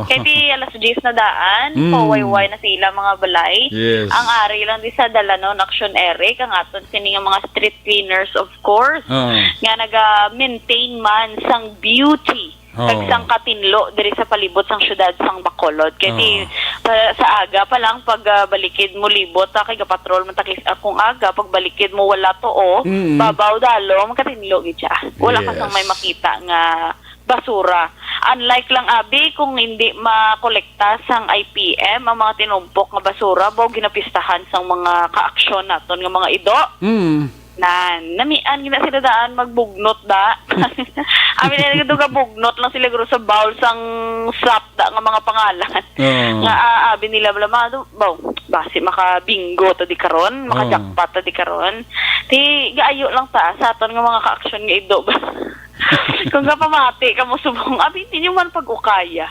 Kay ti alas 10 na daan, pawayway na sila mga balay. Yes. Ang ari lang di sa dalanon action Eric ang aton sini nga mga street cleaners of course. Nga naga-maintain man sang beauty. Kag sang katinlo diri sa palibot sang syudad sang Bacolod kay sa aga pa lang pag balikid mo libot kay gapatrol man takis akong aga pag balikid mo wala to babaw dalo makatinlo gid siya wala ka sang may makita nga basura. Unlike lang abi kung hindi makolekta sang IPM ang mga tinumpok nga basura baw ginapistahan sang mga kaaksyon naton nga mga ido. Namian gina sila daan magbugnot da. Amin na nagduga bugnot lang sila guro sa bowl sang slap da nga mga pangalan. Nga abi nila blamado, basi maka-bingo to di karon, maka-jackpot to di karon. Ti gaayo lang ta sa aton nga mga ka-action nga ido. Kung ka pamati ka mo subong, abi ninyo man pag-ukaya.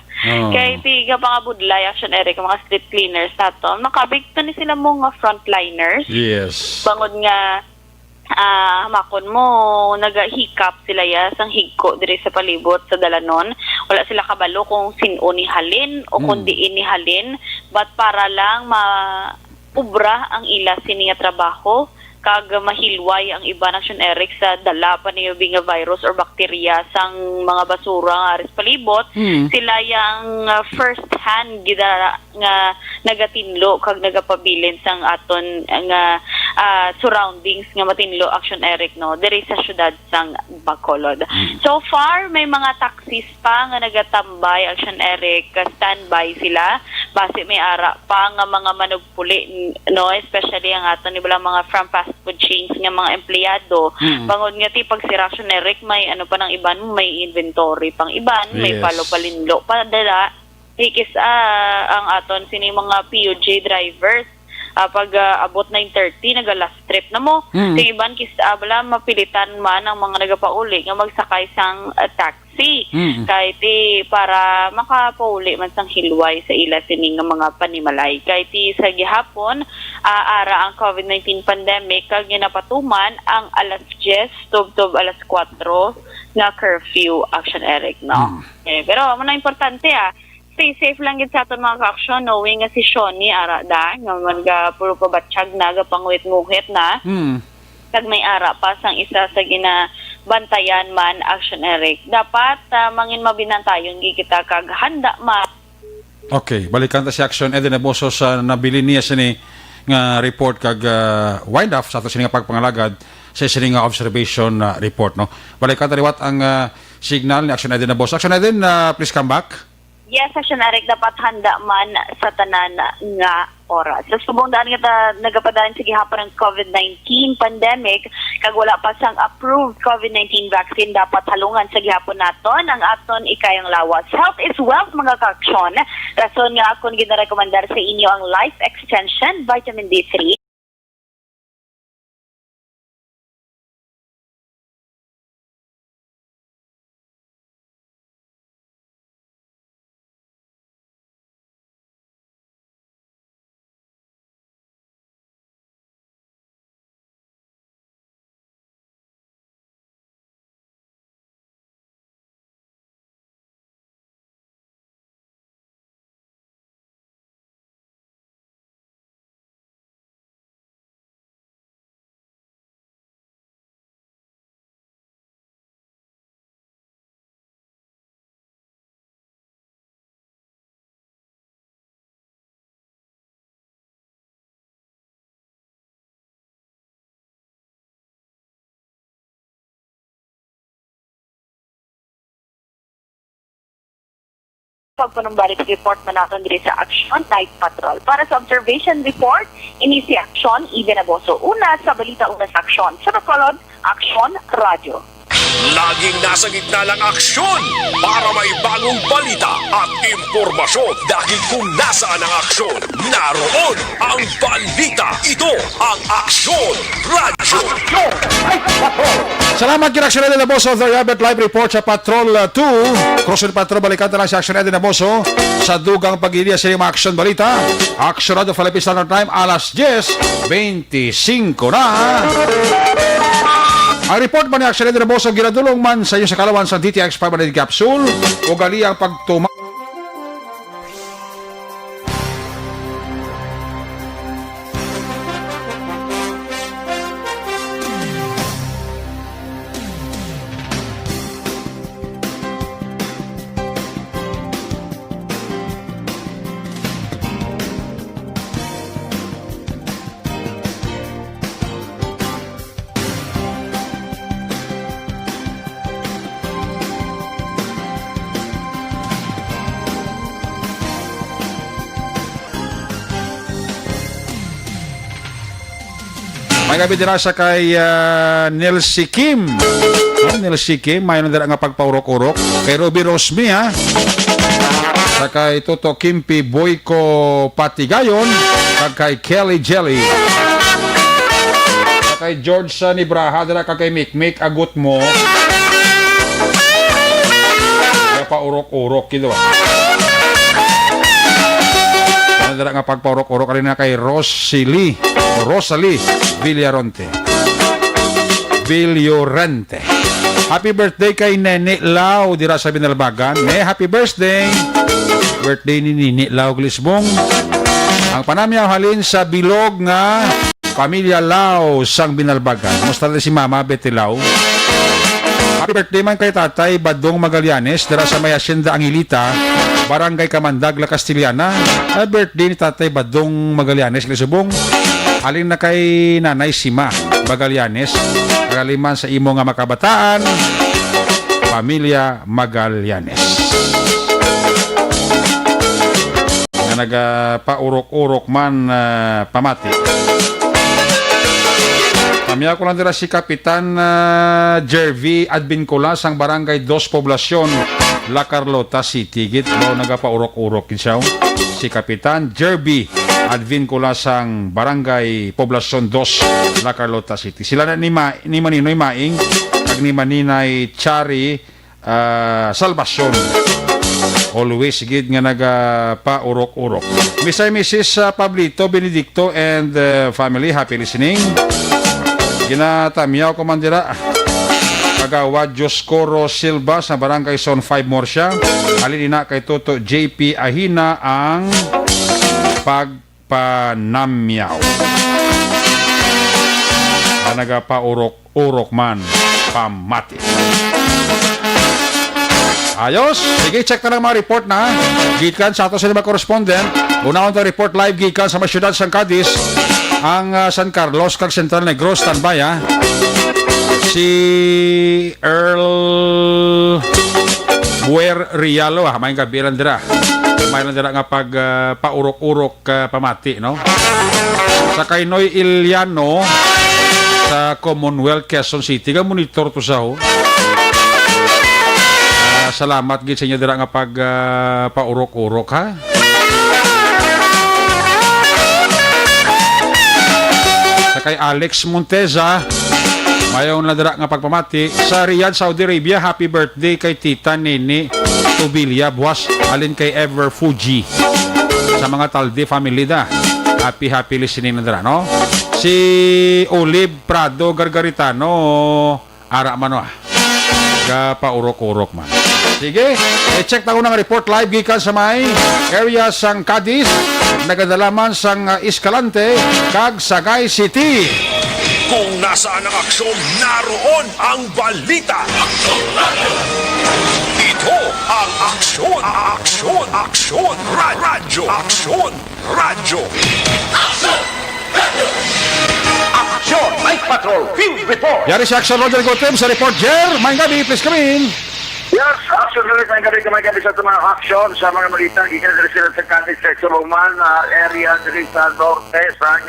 Kay ti ka pangabudlay action Eric mga street cleaners naton, nakabigto ni sila mo nga frontliners. Yes. Bangod nga hamakon mo nagahikap sila ya sang higko diri sa palibot sa dalanon wala sila kabalo kung sino ni halin o kundi ini halin but para lang maubra ang ila sini nga trabaho kag mahilway ang iba ng action Eric sa dala pa niyo nga virus or bakterya sang mga basura nga aris palibot sila yang first hand gida nga nagatinlo kag nagapabilin sang aton nga surroundings nga matinlo action Eric no diri sa syudad sang Bacolod. So far may mga taxis pa nga nagatambay action Eric standby sila base may ara pa nga mga manugpuli no especially ang aton ni mga from fast food chains nga mga empleyado bangod nga ti pag si action Eric may ano pa ng iban may inventory pang iban may palo palinlo pa dala hikis ang aton sini mga PUJ drivers pag abot 9:30 naga-last trip na mo. Ting iban bala mapilitan man ang mga nagapauli nga magsakay sang taxi. Kay ti para makapauli man sang hilway sa ila sini nga mga panimalay. Kay ti sa gihapon ara ang COVID-19 pandemic kag ginapatuman ang alas 10 tub alas 4 nga curfew action Eric no. Pero mo na importante stay safe lang gid sa aton mga ka-aksyon knowing nga si Shoni ara da nga man ga puro pabatsyag na ga pangwit-muhit na kag may ara pa sang isa sa bantayan man Action Eric. Dapat mangin mabinantayon gi kita kag handa ma. Okay, balikan ta si Action Eden Aboso sa nabili niya sini nga report kag wind up sa ato sini nga pagpangalagad sa sini nga observation report, no. Balikan ta liwat ang signal ni Action Eden Aboso. Action Eden, please come back. Yes, Action Eric, dapat handa man sa tanan nga oras. Sa subong daan nga nagapadaan sa gihapon ng COVID-19 pandemic, kag wala pa sang approved COVID-19 vaccine, dapat halungan sa gihapon naton ang aton ikayang lawas. Health is wealth, mga ka-aksyon. Rason nga akong ginarekomendar sa inyo ang Life Extension Vitamin D3. Pagpanumbalik report man natin diri sa Action Night Patrol. Para sa observation report, ini si Action Eden Aboso. Una sa balita, una sa Action. Sa Bacolod, Action Radio. Laging nasa gitna ng aksyon para may bagong balita at impormasyon. Dahil kung nasaan ang aksyon, naroon ang balita. Ito ang Aksyon Radio. Salamat kina Action Eden Aboso. The Robert Live Report sa Patrol 2. Crosswind Patrol, balikan na lang si Action Eden Aboso sa dugang pag-iliya sa mga action balita. Action Radio, Philippine Standard Time, alas 10:25 na. Ang report ba ni Action Eden Aboso ginadulong man sa iyo sa kalawan sa DTX 500 capsule o gali ang pagtuma. May gabi din sa kay Nelsie Kim. Nelsie Kim, may nandara nga pagpaurok-urok. Kay Ruby Rosmi, ha? Sa kay Toto Kimpi Boyko Patigayon. Kag kay Kelly Jelly. Sa kay George Nibraha, dara kag kay Mikmik Agut mo. Kaya paurok-urok, kilo. Nandara nga pagpaurok-urok. Kalina kay Rosalie Villarante. Happy birthday kay Nene Lau dira sa Binalbagan. Happy birthday. Birthday ni Nene Lau Glisbong. Ang panamyaw halin sa bilog nga pamilya Lau sang Binalbagan. Musta na si Mama Betty Lau. Happy birthday man kay Tatay Badong Magallanes dira sa may Hacienda Angilita, Barangay Kamandag, La Castillana. Happy birthday ni Tatay Badong Magallanes Glisbong. Alin na kay Nanay Sima Magallanes, kagaliman sa imo nga makabataan, pamilya Magallanes. Nga nagapaurok-urok man pamati. Pamilya ko lang dira si Kapitan Jervy Advincolas ang Barangay 2 Poblasyon, La Carlota City. Git mo nagapaurok-urok kinsaw. Si Kapitan Jervy Advincolas ang Barangay Poblasyon 2, La Carlota City. Sila na ni Maninoy Maing at ni Maninay Chari Salvacion. Always gid nga nagapaurok-urok. Mr. and Mrs. Pablito Benedicto and family, happy listening. Ginatamyaw ko man dira. Kagawa Joscoro Silva sa Barangay Son 5 Morsha. Halina kay Toto JP Ahina ang pagpanamyaw. Na nagapaurok-urok man. pamati. Ayos, sige, check na lang mga report na. Gikan sa ato sa lima correspondent. Unahon to report live gikan sa mga syudad San Cadiz, ang San Carlos, kag Central Negros, standby ha. Si Earl Buer Rialo, may kabilan dira. May lang dira nga pag paurok-urok pamati, no? Sa Kainoy Iliano, sa Commonwealth, Quezon City, ka monitor to sa ho. Salamat gid sa inyo dira nga pag paurok-urok ha. Sa kay Alex Monteza, mayon na dira nga pagpamati sa Riyadh, Saudi Arabia. Happy birthday kay Tita Nene Tubilia buwas alin kay Ever Fuji sa mga Talde family da. Happy listening na dira, no? Si Olive Prado Gargaritano, ara man ga paurok-urok man. Sige, i-check na ko ng report live gikan sa may area sang Cadiz, nagadalaman sang Escalante, kag Sagay City. Kung nasaan ang aksyon, naroon ang balita. Ito ang aksyon, radyo. Aksyon, Night Patrol, Field Report. Yari si Action Roger Gotem sa report, Jer. May gabi, please come in. Yes, action ulit ang gabi sa mga action sa mga balita gikan sa sila sa Cadiz section man area diri sa norte sa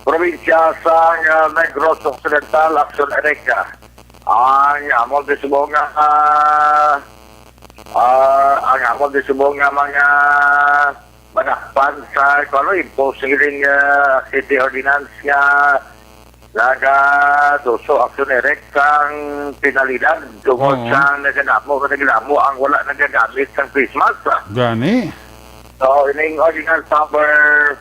probinsya sa Negros Occidental, Action Erika. Ang amon de subong mga manakpan sa imposing city ordinance nga tuso Action Erika ang pinalidad tungkol sa naganamo ang wala nagagamit sa Christmas. Gani. So, ining ordinance number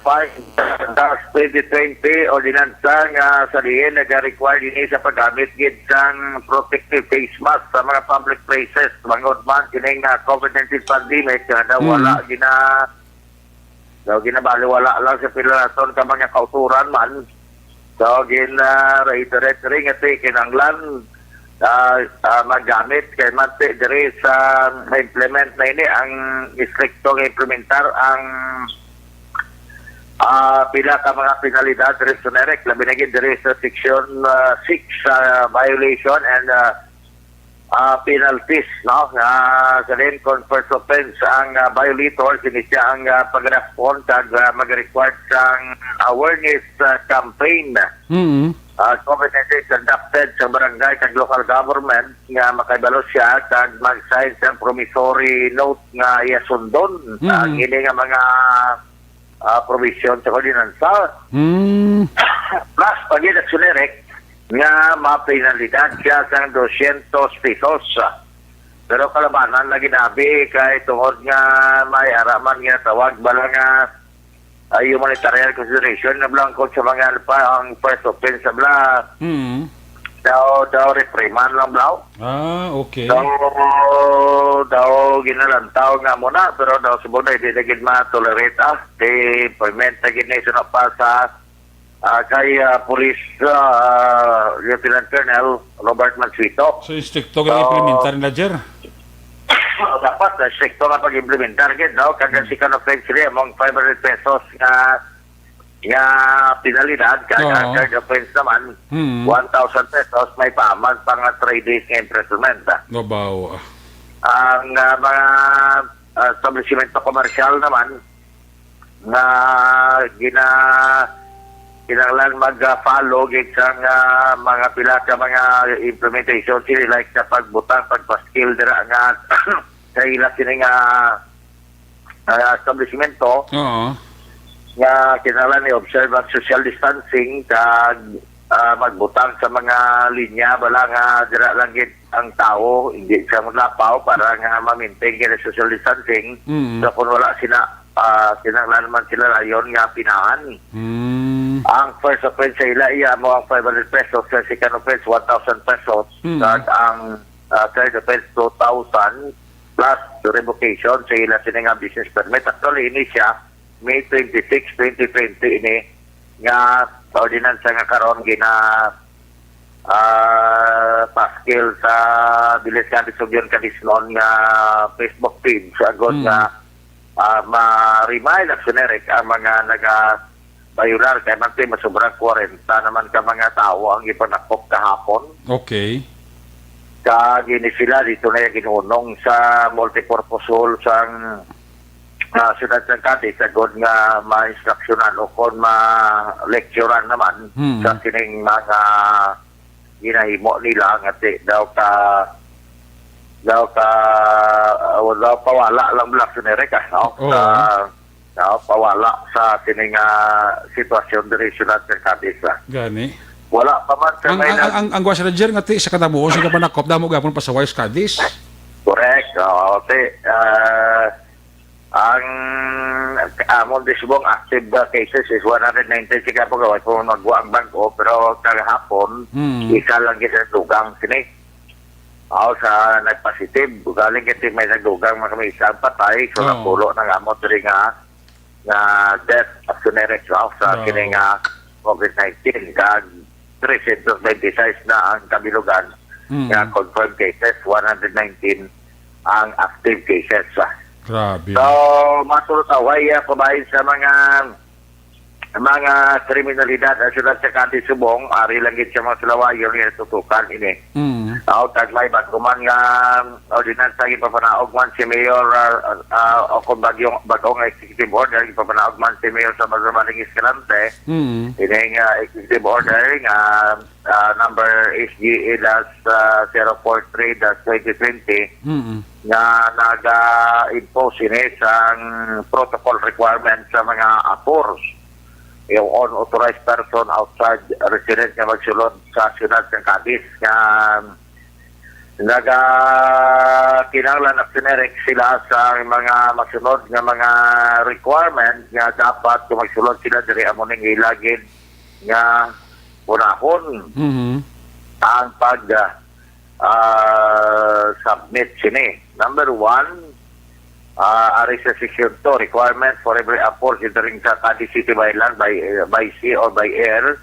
5/2020, ordinance nga sa diin nag-require din sa paggamit gid sang protective face mask sa mga public places. Bangod man kining COVID-19 pandemic na wala ginabaliwala lang sa pilaton ka mga kauturan man. So, reiterate rin ito kinanglan magamit kay mati diri sa implement na ini ang istrikto implementar ang pila ka mga penalidad diri sa NEREC, labi na gid diri sa section 6 violation and penalties, no? Galing kung first offense ang violator, sinisya ang pag-respond kag mag-required sang awareness campaign. COVID-19 conducted sa barangay kag local government nga makabalo siya kag mag-sign sa promissory note nga iasundon ang ini nga mga provision sa ordinansa. Plus, pag yun at sunerek nga mapenalidad siya sa 200 pesos. Pero kalabanan na ginabi kay tungod nga may araman nga tawag bala nga humanitarian consideration na blanco sa mga ang first offense sa bla. Daw reprimand lang blau. Okay. Daw ginalantaw nga muna pero daw subod na hindi naging ma-tolerate di payment na ginay pa sa kay Police Lieutenant Colonel Robert Mansueto. So, istrikto ka implementar nila, Jer? Dapat na stricto nga pag-implementar gid no kada si kan offense ri among 500 pesos nga penalidad kada offense naman 1,000 pesos may paman pang 3 days nga imprisonment. Babaw. Ang mga establishment commercial naman na kinahanglan mag-follow gid sa mga pila ka mga implementation sila like sa pagbutang pagpaskil dira nga sa ila sini nga establishmento nga kinahanglan ni observe ang social distancing kag magbutang sa mga linya bala nga dira lang gid ang tao hindi sa maglapaw para nga ma-maintain gid social distancing. So kung wala sila kinahanglan man sila ayon nga pinahan. Ang first offense sa ila iya mo ang 500 pesos, sa second offense 1,000 pesos, at ang third offense 2,000 plus revocation sa ila sila nga business permit. Actually ini siya May 26, 2020 ini nga ordinance nga karon paskil sa bilis ka disugyon kadisnon nga Facebook page agod nga ma-remind aksyonerik ang mga bayunar kay man masubra 40 naman ka mga tao ang ipanakop kahapon. Okay. Gini sila dito na yung ginunong sa multipurpose hall sang Siyudad ng Cadiz agod nga ma-instructionan o kung ma-lecturean naman sa sining mga ginahimo nila nga daw pawala lang black sinerek no? Pawala sa sining sitwasyon diri Siyudad ng Cadiz. Gani. Wala pa man sa Ang Guas Ranger nga ti sa kadabuo sa panakop damo gapon pa sa Wise Cadiz. Correct. Ang amon disbong active cases is 190 siya po gawin po nagwa ang bangko pero kagahapon isa lang kita dugang sini. Sa nagpositive galing kita may nagdugang mga may isang patay so napulo ng amon diri nga death of generic sa kini nga COVID-19 kag 326 na ang kabilugan nga confirmed cases 119 ang active cases. Grabe. So, matutaway pabahin sa mga kriminalidad at siyudad sa Cadiz Subong, ari lang sa mga sulawayo nga tutukan ini. Taglay baguman nga ordinansa ipapanaog man si Mayor o kung bagong executive order ipapanaog man si Mayor sa Mazabaling Escalante. Ini nga executive order nga number SGA-043-2020 nga naga-impose ini sa protocol requirement sa mga apors yung unauthorized person outside resident nga magsulod sa siyudad ng Cadiz nga kinahanglan na sinerek sila sa mga masunod nga mga requirement nga dapat kung magsulod sila diri amo ning ilagid nga unahon ang pag submit sini. Number 1, ari sa section 2, requirement for every apport entering sa Cadiz City by land, by sea or by air,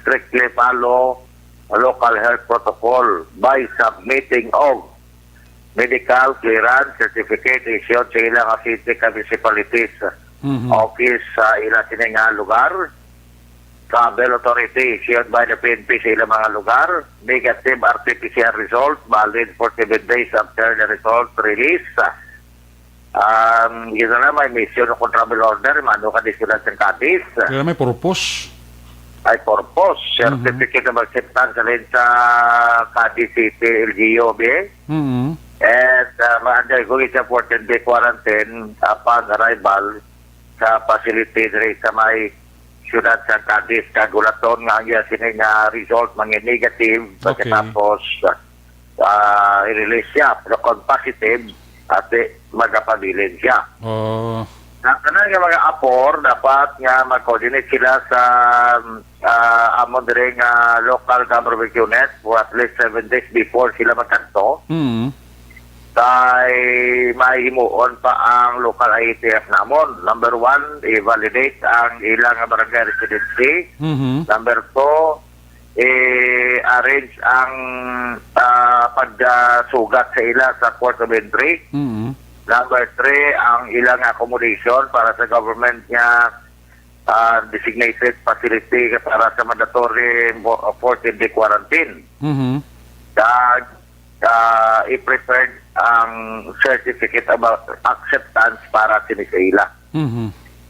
strictly follow a local health protocol by submitting of medical clearance certificate issued sa ilang city municipalities office sa ilang sininga lugar, travel authority issued by the PNP sa ilang mga lugar, negative RT-PCR result valid for 7 days after the result release. Gito na may mission o travel order, mano ka di sila sa Cadiz. Kaya may purpose. Ay purpose, certificate of acceptance alin sa Cadiz City LGU, and ma-undergo sa 14-day quarantine upon arrival sa facility sa may siyudad sa Cadiz, kagulaton nga ang sining result mga negative, pagkatapos i-release siya, pero kung positive, at magapabilin siya. Kanang mga apor, dapat nga mag-coordinate sila sa amon dire nga local government unit for at least 7 days before sila magkanto. Kay mahimuon pa ang local IETF namon. Number 1, i-validate ang ilang barangay residency. Number 2, arrange ang pagsugat sa ila sa port of entry. Number 3, ang ilang accommodation para sa government nga designated facility para sa mandatory 14-day quarantine. I-prepared ang certificate about acceptance para sinisa.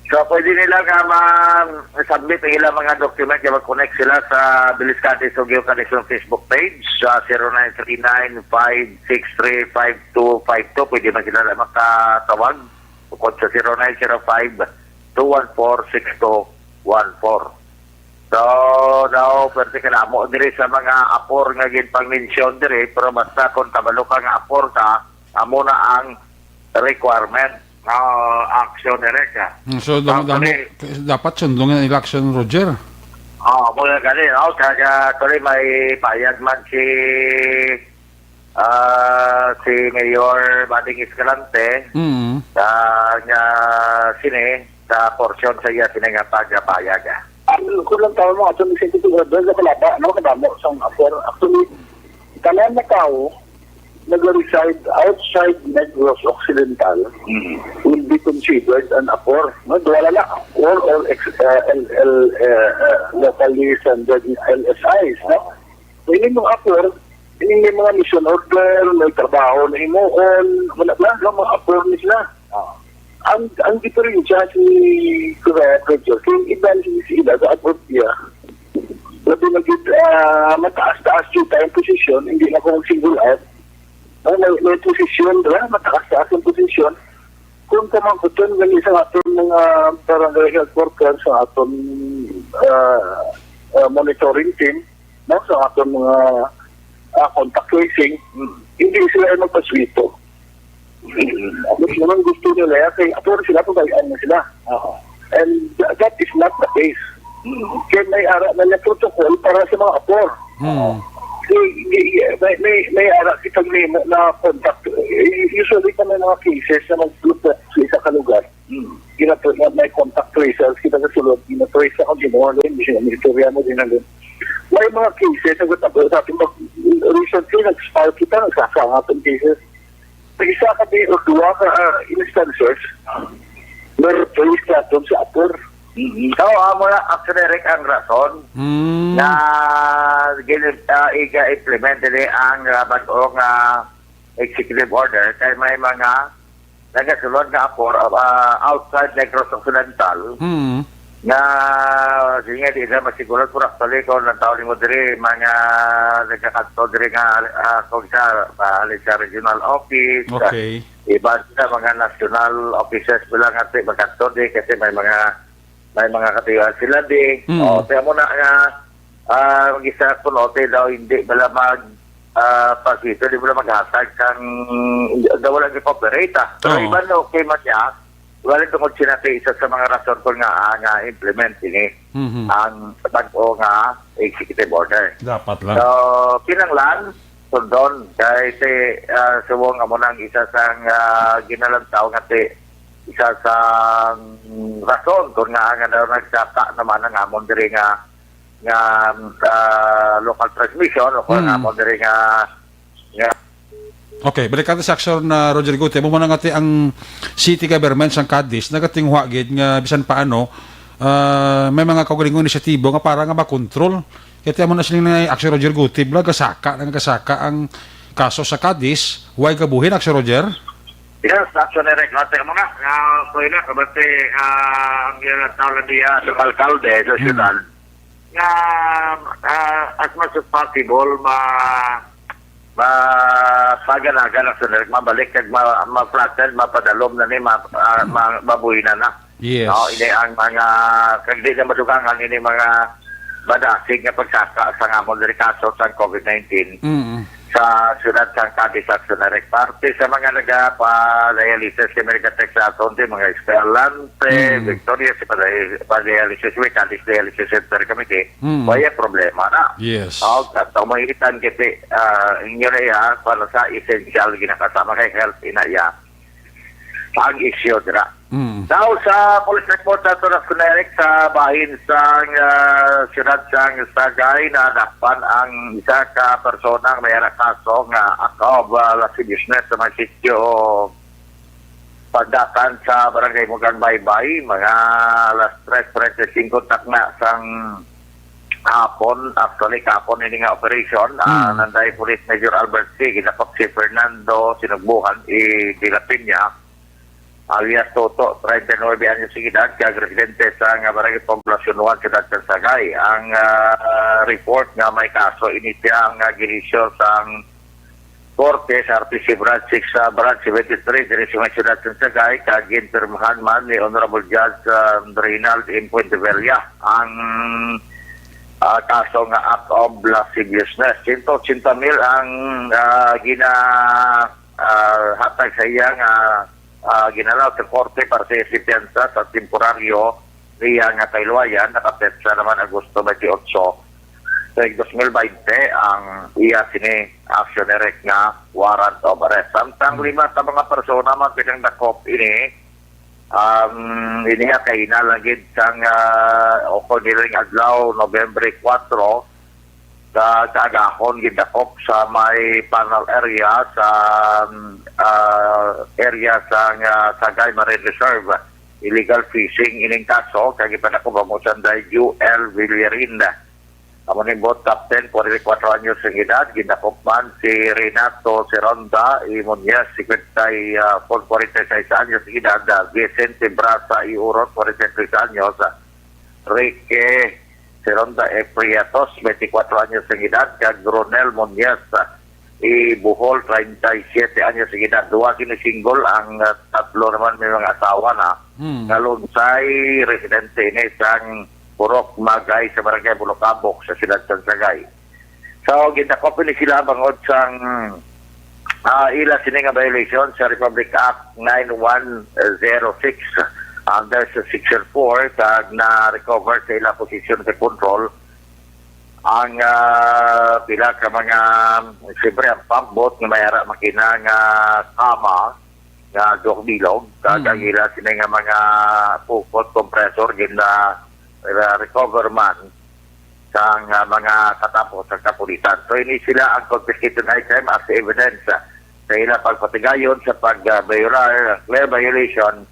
So, pwede nila nga ma-submit ang ilang mga document na mag-connect sila sa Bilis Cadiz o Geoconnection Facebook page sa 0939-563-5252. Pwede na sila makatawag tungkol sa 0905-214-6214. So, daw, pwede ka na mo diri sa mga apor nga ginpang-mention diri, pero basta kung kabalo ka nga apor ka, amo na ang requirement action direct. So, dapat sundong ang election, Roger? Mula ganin. Kaya tuloy may payag man si Mayor Bading Escalante nga sini sa porsyon sa iya sini nga pagpayag. kulang tao mo ato ni Secretary Order na kalaba, ano kadamo sa apor. Actually, tanan na tao nag-reside outside Negros Occidental will be considered an apor. No, wala na apor or locally standard LSIs. No? Hindi mong apor, hindi may mga mission order, may trabaho na imoon, wala lang mga apor nila. Ang diferensya si Kuya kung iba sila sa apropia, labi mataas-taas yung tayong posisyon, hindi na kung single out, may posisyon, mataas-taas yung posisyon, kung kamangkutan, ganyan sa aton mga barangay health workers, sa aton monitoring team, no, sa aton mga contact tracing, hindi sila ay magpaswito. Mas naman gusto nila kaya apor sila pagayaan na sila. And that is not the case. Kaya may ara na protocol para sa mga apor. May ara kitang na contact. Usually kami mga cases na mag-group sa isa ka lugar. May contact tracers, kita sa sulod, gina-trace ako, ginawa rin, ministeriya mo din na rin. May mga cases, sa ating recently, nag-spark kita, nagsasangatan cases. Isa kami o dua ka instances na-replace natin sa apor. So, amo na actually ang rason na i-implement nila ang bagong executive order kaya may mga nagasulod na apor outside Negros Occidental na sige di na masigurot po actually kung nagtawin mo diri mga nagkakanto diri nga kung sa regional office iba na mga national offices bilang ati magkanto di kasi may mga katiyuan sila di o kaya mo na nga mag-isa po note daw hindi bala pag-ito di bala maghatag kang daw walang i-cooperate pero iba na okay man niya wala tungkol sinati isa sa mga rason ko nga implement ini ang bago nga executive order. Dapat lang. So, kinanglan, sundon, kahit suwong mo nang isa sang ginalantaw nga isa sa rason kung nga daw nagsaka naman ang amon diri nga local transmission o kung amon diri nga Okay, balik natin sa aksyon na Roger Gute. Mo man ngati ang city government sang Cadiz nagatingwa gid nga bisan paano may mga kaugalingong inisyatibo nga para nga makontrol. Kaya mo na siling na aksyon Roger Gute, kasaka ang kaso sa Cadiz. Huwag kabuhin aksyon Roger? Yes, aksyon na rin. Kate mo nga, so yun na, kabati ang ginatawag niya sa alkalde sa syudad nga as much as possible paganagan ang sunod, mabalik at ma-flatten, mapadalom na ni, mabuhay na. Yes. No, ini ang mga, kag di na madugangan, ini mga badasig na pagsaka sa nga mo kaso sa COVID-19 sa syudad sa Cadiz at Sunarek. Parte sa mga nagpa-dialysis kay America Texas, mga Escalante, Victoria, si pa-dialysis, Cadiz Dialysis Center Committee, may problema na. Yes. Tumahitan kiti, inyo na iya, para sa essential ginakasama kay health inaya, ang issue dira. Now, sa police report na ito na Sunarek sa bahin sa syudad sang Sagay na dakpan ang isa ka persona may kaso nga akaw lasciviousness sa mga sityo pagdakan sa barangay Mugang Baybay mga alas 3:35 takna sang hapon, actually kapon ini nga operation nanday Police Major Albert C. ginapap si Fernando Sinugbuhan Pilapinya alias Toto, 39 anyos de edad, kag residente sa nga barangay Poblacion 1 sa Dr. Sagay. Ang report nga may kaso initya ang ginisyo sa Korte sa RTC Branch 6 sa Branch 73 diri sa Ciudad ng Sagay kag ginpirmahan man ni Honorable Judge Reynald M. Puentevilla ang kaso nga act of lasciviousness. 180,000 ang hatag sa iya nga ginalaw sa korte para sa sipiyansa sa temporaryo riya nga kailuayan nakapetsa naman Agosto 28 sa 2020 ang iya sini actionerek nga warrant of arrest. Samtang 5 sa mga persona man pinang dakop ini iniya kay hinalagid sang o nilang adlaw November 4 sa kaagahon gidakop sa may panel area sa area sa Sagay Marine Reserve. Illegal fishing ining kaso kay gipadako mo sanday UL Villarinda. Amo ni boat captain 44 anyos ang edad, gidakop man si Renato Seronda Imunyas 46 anyos ang edad, Vicente Brasa Iurot 43 anyos, Rique Seronda Epriatos 24 anyos ang edad, kag Ronel Munyas Buhol 37 anyos ang edad. Duwa kini single, ang tatlo naman may mga asawa na. Nalunsay residente ni sang Purok Magay sa Barangay Bulocabok sa Silad San Sagay. So, ginakop ni sila bangod sang ila sininga violation sa Republic Act 9106 under sa Section 4 kag na-recover sa ila posisyon sa control ang pila ka mga siyempre ang pambot nga mayara makina nga kama nga bilog kag ang ila sininga mga pukot compressor gina recover man sa mga katapos sa kapulisan. So ini sila ang confiscated item as evidence sa ila pagpatigayon sa pag-violar, clear violation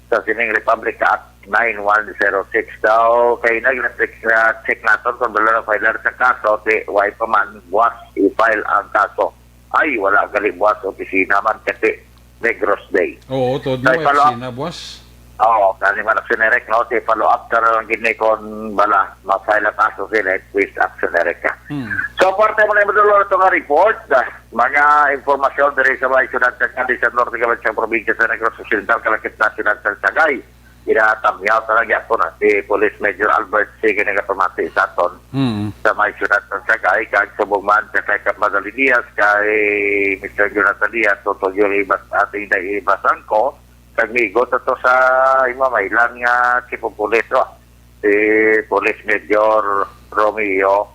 sa sining Republic Act 9106 daw. Kay nag-check natin kung bala na filer sa kaso, why pa man buwas i-file ang kaso. Ay, wala gali buwas opisina man kasi Negros Day. Oo, todo mo opisina buwas. Oo, kasi man action erect, no? Si follow up na lang gini kon bala, ma-file ang kaso sila, twist action erect ka. So, parte mo na yung madulo ito nga report, mga informasyon dari sa mga syudad sa Norte Gabansang Probinsya sa Negros Occidental, Kalakit na syudad sa Sagay. Inatamyaw talaga ako na si Police Major Albert Sige nga pamati sa aton sa may syudad sa Sagay, kag subong man sa kay Kamadali Diaz, kay Mr. Jonathan Diaz, Toto Yuri ating naibasan ko, kagmigot ito sa imamailan nga si Pupulis, si Police Major Romeo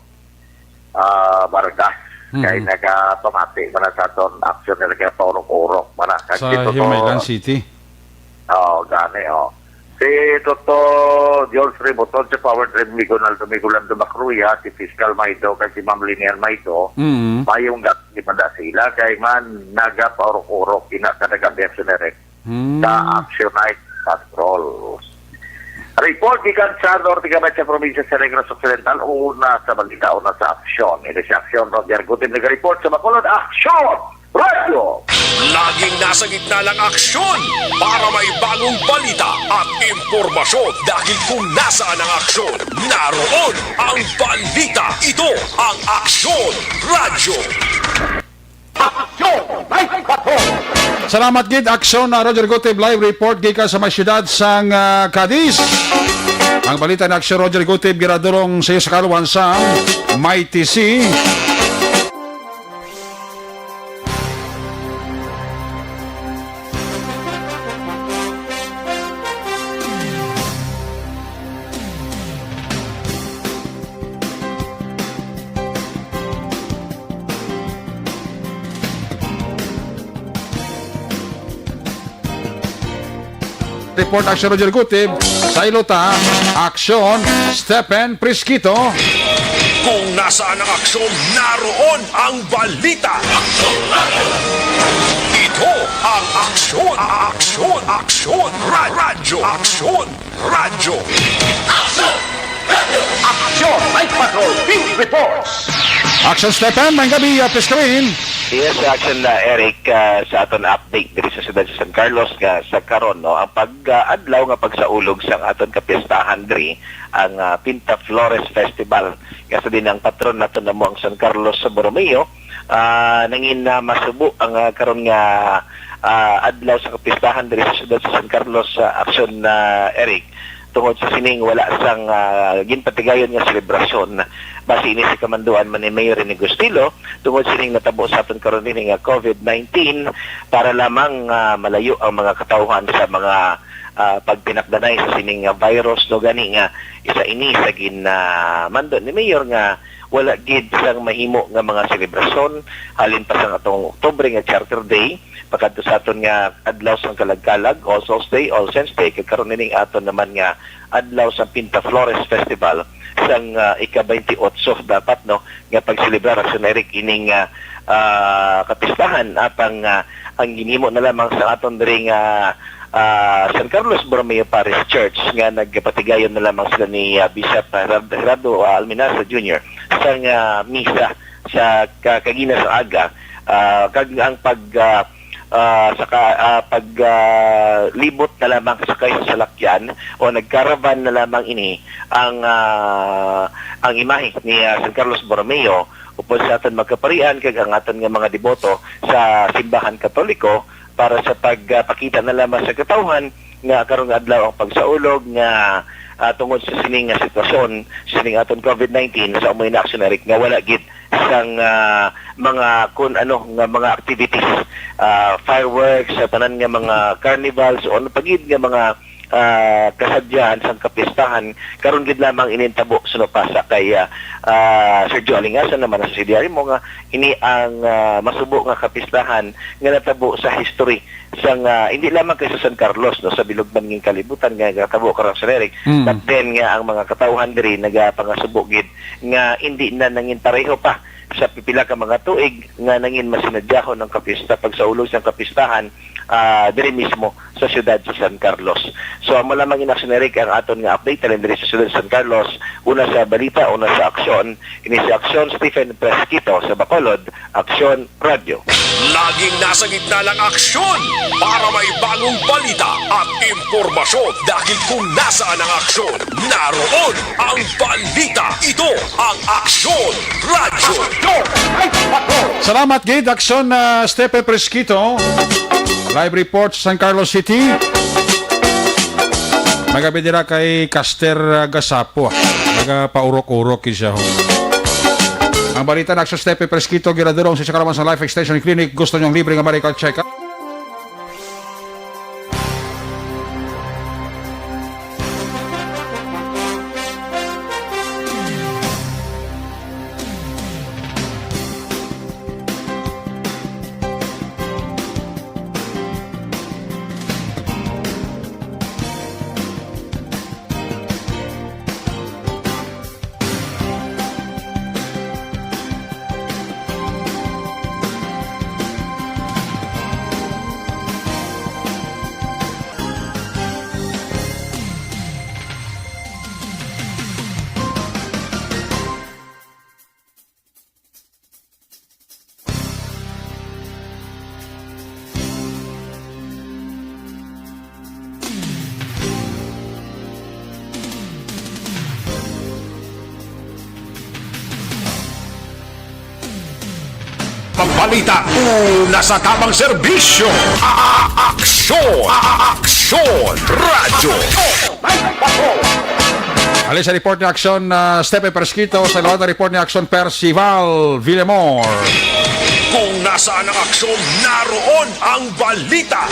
Vargas, kay nagapamati mana sa aton action na nagapurok-urok mana sa Himaylan City. Gani, si Toto George Riboton sa Power Dream Migulan Dumacruya, si Fiscal Maido, kay si Ma'am Linian Maido, mayong ipanda sila, kay man nagapurok-urok inakadagabersonere sa Action Night Patrol. Report gikan sa Norte Gabansang Probinsya sa Negros Occidental, una sa balita, una sa aksyon. Ito si Aksyon Roger Gutim nag-report sa Bacolod. Aksyon! Radio! Laging nasa gitna ng aksyon para may bagong balita at impormasyon dahil kung nasaan ang aksyon, naroon ang balita. Ito ang Aksyon Radio. Salamat gid aksyon na Roger Goteb live report gikan sa may syudad sang Cadiz. Ang balita ng aksyon Roger Goteb giradurong sa iyo sa kaluwan sa Mighty Sea. Report Action Roger Gutib sa Ilota, Aksyon Stephen Prisquito. Kung nasaan ang aksyon, naroon ang balita. Ito ang Aksyon, Aksyon, Aksyon Radio. Aksyon Radio. Aksyon Night Patrol Field Reports. Action Stephen, may gabi, Piscarin. Yes, action na Eric sa aton update diri sa siyudad sa San Carlos sa karon, no, ang pag-adlaw nga pagsaulog sa aton kapistahan diri ang Pinta Flores Festival kasi din ang patron naton namo ang San Carlos sa Borromeo. Nangin masubo ang karon nga adlaw sa kapistahan diri sa siyudad sa San Carlos sa action na Eric tungod sa sining wala sang ginpatigayon nga selebrasyon base ini si kamanduan man ni Mayor ni Gustilo tungod sining natabo sa aton karon dinhi nga COVID-19 para lamang malayo ang mga katawhan sa mga pag pinakdanay sa sining virus no gani nga isa ini sa ginamando ni Mayor nga wala gid sang mahimo nga mga selebrasyon halin pa sang atong Oktubre nga Charter Day pagkadto sa aton nga adlaw sang Kalagkalag, All Souls Day, All Saints Day kagkaron ning aton naman nga adlaw sang Pinta Flores Festival sang ika-28 dapat no nga pagselebrar sa Eric ining kapistahan apang ang ginhimo na lamang sa aton diri nga San Carlos Borromeo Parish Church nga nagpatigayon na lamang sila ni Bishop Gerardo Almenara Jr. sa misa sa kagina sa aga kag ang paglibot na lamang sakay sa salakyan o nagkaravan na lamang ini ang imahe ni San Carlos Borromeo upod sa aton magkaparian kag ang aton nga mga deboto sa simbahan Katoliko para sa pagpakita na lamang sa katawhan nga karong adlaw ang pagsaulog nga tungod sa sining nga sitwasyon sining aton COVID-19 sa umoy na action Eric nga wala gid sang mga mga activities fireworks sa tanan nga mga carnivals o ano pagid nga mga kasadyahan sa kapistahan karon gid lamang inintabo sunopasa kay Sergio Alingasan naman sa CDR mo nga ini ang masubo nga kapistahan nga natabo sa history sang hindi lamang kay sa San Carlos no sa bilog man nging kalibutan nga natabo karon sa Eric but then nga ang mga katawhan diri nagapangasubo gid nga hindi na nangin pareho pa sa pipila ka mga tuig nga nangin masinadyahon ng kapista pagsaulog sa kapistahan diri mismo sa siyudad sa San Carlos. So amo lamang inaksyon Eric ang aton nga update talin diri sa siyudad sa San Carlos una sa balita una sa aksyon ini sa aksyon Stephen Presquito sa Bacolod Aksyon Radio. Laging nasa gitna ng aksyon para may bagong balita at impormasyon dahil kung nasaan ang aksyon, naroon ang balita. Ito ang Aksyon Radio. Salamat gid aksyon na Stephen Presquito. Live report sa San Carlos City. Magabidira kay Caster Gasapo. Magapaurok-urok siya ho. Ang balita na aksyon Stephen Presquito giradurong sa Karaman sa Life Extension Clinic. Gusto niyong libre nga medical check-up? Balita una sa tamang serbisyo. Aksyon Radio. Alin sa report ni aksyon Stephen Presquito sa lahat na report ni aksyon Percival Villamor. Kung nasaan ang aksyon, naroon ang balita.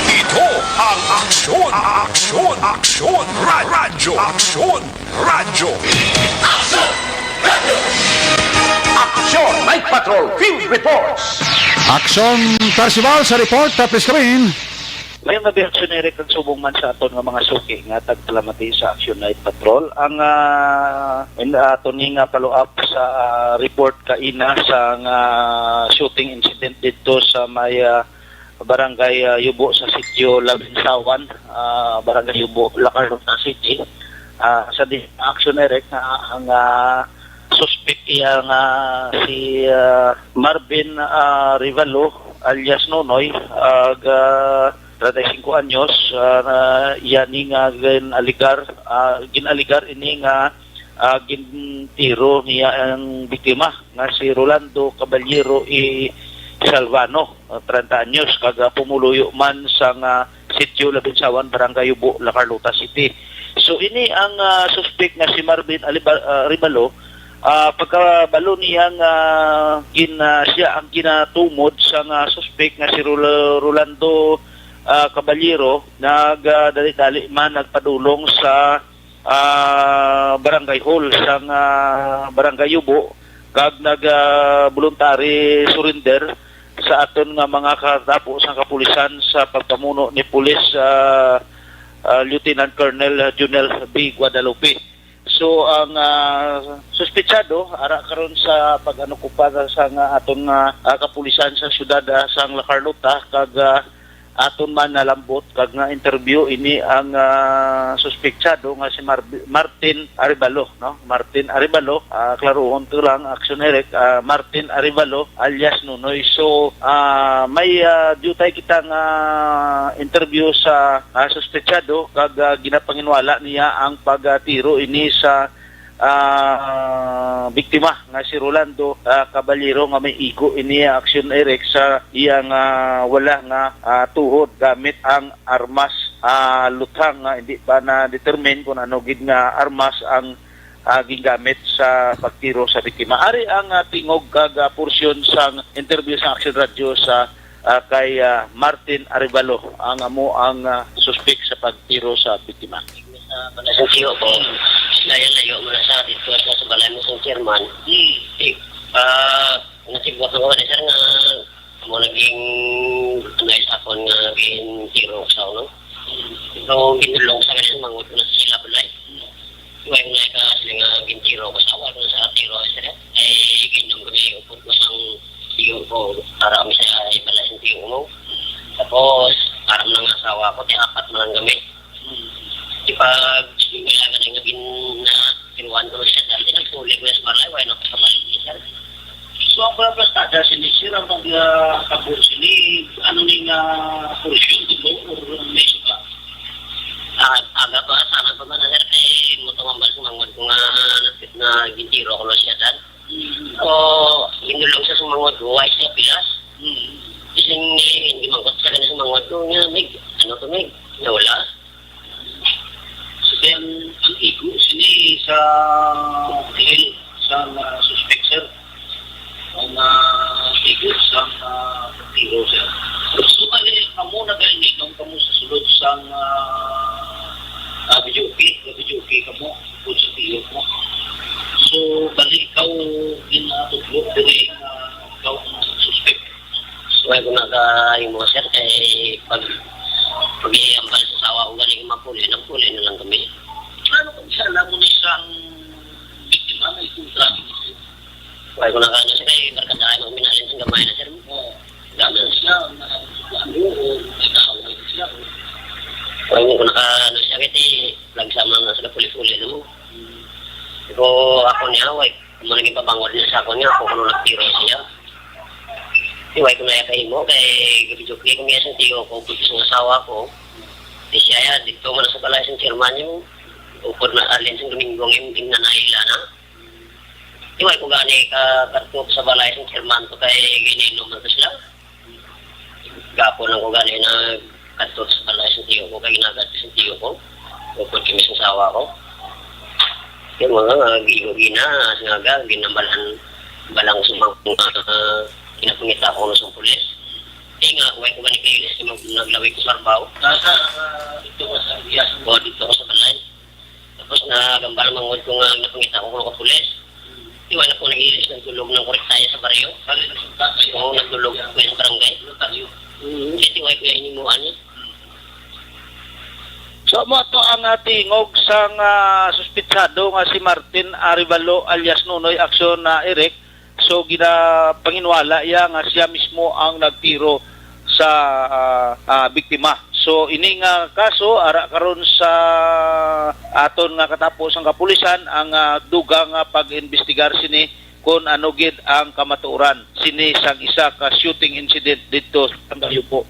Ito ang Aksyon Radio. Aksyon Radio. Aksyon Night Patrol Field Reports. Aksyon Percival sa report. Please come in. Mayong gabi aksyon Eric ang subong man sa aton nga mga suki nga tagpalamati sa Action Night Patrol. Ang aton nga follow-up sa report kaina sa shooting incident dito sa may barangay Yubo sa sitio Labinsawan, barangay Yubo, Lacarlota City. Sa Action Eric ang suspect iya nga si Marvin Rivalo alias Nonoy 35 anyos yani nga ginaligar ini nga gintiro niya ang biktima nga si Rolando Caballero Salvano 30 anyos kaga pumuluyo man sa sitio Labinsawan barangay Yubo Lacarlota City. So ini ang suspect nga si Marvin Rivalo pagkabalo niyang siya ang ginatumod sa suspect nga si Rolando kabalyero nagdali-dali man nagpadulong sa barangay hall sang barangay Yubo kag nag-voluntary surrender sa aton nga mga katapo sang kapulisan sa pagpamuno ni Pulis Lieutenant Colonel Junel B. Guadalupe. So ang suspetsado ara karon sa pag-anukupa sa aton kapulisan sa syudad sang La Carlota kag aton man nalambot kag nga interview ini ang suspetsado nga si Martin Arevalo, no? Martin Arevalo, klarohon to lang action Eric, Martin Arevalo alias Nunoy. So may dutay kitang interview sa suspetsado kag ginapanginwala niya ang pagtiro ini sa biktima nga si Rolando Caballero nga may iko ini action Eric sa iyang wala nga tuhod gamit ang armas luthang nga hindi pa na determine kung ano gid nga armas ang gigamit sa pagtiro sa biktima. Ari ang tingog kag porsyon sang interview sa Action Radio sa kay Martin Arevalo ang amo ang suspect sa pagtiro sa biktima. Sa tiyo ko, layo mo na sa dito sa balay mo sa chairman. Nasibwat ko na sir nga mo naging nice ako nga naging tiro sa no. Pero ginulong sa kanila mangut na sila balay. Tuway ko na ka sila nga naging tiro ko sa awal ko sa tiro sir. Ay ginong kami upod ko sang tiyo ko para kami sa balay sa tiyo mo. Tapos para nang asawa ko ti apat man gamit. Pag kailangan nga gin na tinuan ko siya dahil nagtuloy ko sa balay, why not kabalik niya? So ang plastada sinisira ang kabul sini, ano ning porsyon dito or may suka? Aga pa, sana pa man na kay mo tong ambal sumangod ko nga na gintiro ko siya dahil. O ginulong sa sumangod ko, ay siya pilas. Ising hindi mangkot sa kanila sumangod ko niya, ano to mig, nawala. Then, ang iko sini sa dahil sa suspect sir. Ang iko sa tiro sir. So, kamo na galing kamo sa sulod sa video kamo po sa tiro mo. So, balik ikaw inatutlog diri ikaw ang suspect. So, ay ko naka-imo sir kay pag-iambal sa sawa ko galing mapuli na lang kami. Ano kung siya alam mo na isang biktima na itong traffic? Kaya ko nakano siya kay barkadahin mo minalin sa gamay na sir mo. Gano'n na siya, ano o nagkakawal siya. Kaya ko nakano siya kaya lagsam lang na sa puli-puli na mo. Pero ako niya, kung naging pabangwal niya sa ako niya, ako kung nagtiro siya. Iway ko na yakay mo kay gabi-joki kung yung tiyo ko kung isang asawa ko di siya ya dito mo na sa balay ng chairman yung upod na alin sa Domingong yung nanahila na iway ko gani ka kartop sa balay ng chairman to kay ginino man to sila gapo lang ko gani na kartop sa balay ng tiyo ko kay ginagat sa tiyo ko upod kami sa asawa ko yung mga gigo-gina sinaga ginambalan balang sumang kinapangita ko sa pulis. Nga, kuway ko gani kailis, naglaway ko sa arbaw. Nasa dito ko sa Bias, o dito ko sa balay. Tapos nagambal mangod ko nga napangita ko sa pulis. Iwan na ko nag-ilis ng tulog ng korektaya sa baryo. Oo, nagtulog ko sa barangay. Kasi kuway ko yung inimuan niya. So mo to ang tingog sang suspetsado nga si Martin Arevalo alias Nunoy aksyon na Eric. So ginapanginwala iya nga siya mismo ang nagtiro sa biktima. So ining kaso ara karon sa aton nga katapos ang kapulisan ang dugang pag-imbestigar sini kung ano gid ang kamatuoran sini sang isa ka shooting incident dito sa Yubo,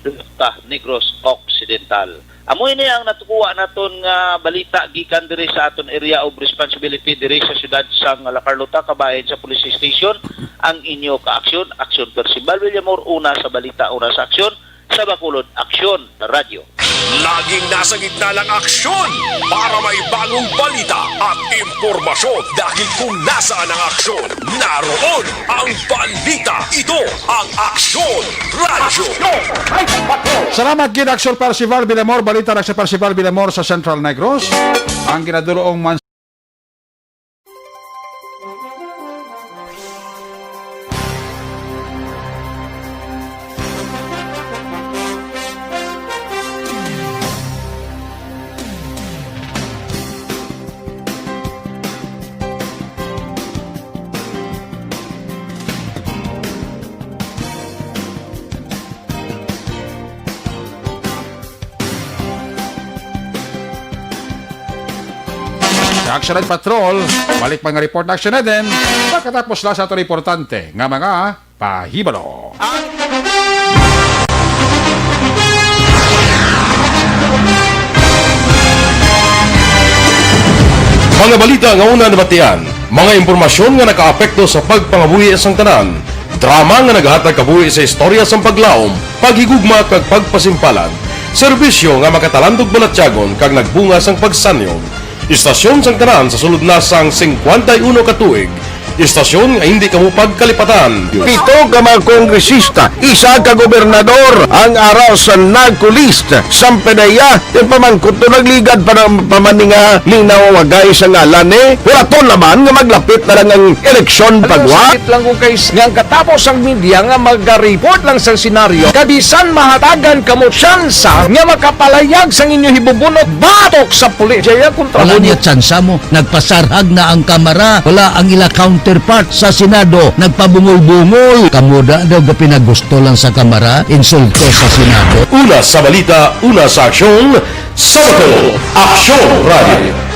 Negros Occidental. Amoy ni ang natukuha naton nga balita gikan diri sa aton area of responsibility diri sa syudad sang La Carlota kabahin sa police station ang inyo ka-aksyon, Aksyon Percival Villamor una sa balita, una sa aksyon sa Bacolod Aksyon Radio. Laging nasa gitna ng aksyon para may bago aktualong balita at impormasyon dahil kung nasaan ang aksyon, naroon ang balita. Ito ang Aksyon Radyo. Salamat gid Aksyon Percival Villamor, balita na sa Percival Villamor sa Central Negros. Ang ginaduroong man sa Action Night Patrol, balik mga report na Action Night din, pagkatapos lang sa ito importante nga mga pahibalo. Mga balita nga una nabatian, mga impormasyon nga nakaapekto sa pagpangabuhi sang tanan, drama nga naghatag kabuhi sa istorya sang paglaom, paghigugma kag pagpasimpalan, serbisyo nga makatalandog balatyagon kag nagbunga sang pagsanyog, istasyon sang tanan sa sulod na sang 51 ka tuig, istasyon nga hindi kamo pagkalipatan. 7 ka mga kongresista, 1 ka gobernador ang araw sa nagkulist sa Pedaya yung pamangkot to nagligad para pamaninga linaw wagay sa ngalan wala to naman nga maglapit na lang ang eleksyon pagwa lang kung kays nga katapos ang media nga mag-report lang sa senaryo kabisan mahatagan kamo tsansa nga makapalayag sa inyo hibubunot batok sa pulis jaya kontra wala niya tsansa mo nagpasarhag na ang kamera wala ang ila counterpart sa Senado nagpabungol-bungol kamuda daw ga pinagusto lang sa kamera insulto sa Senado. Una sa balita, una sa aksyon, Sabado, Aksyon Radio.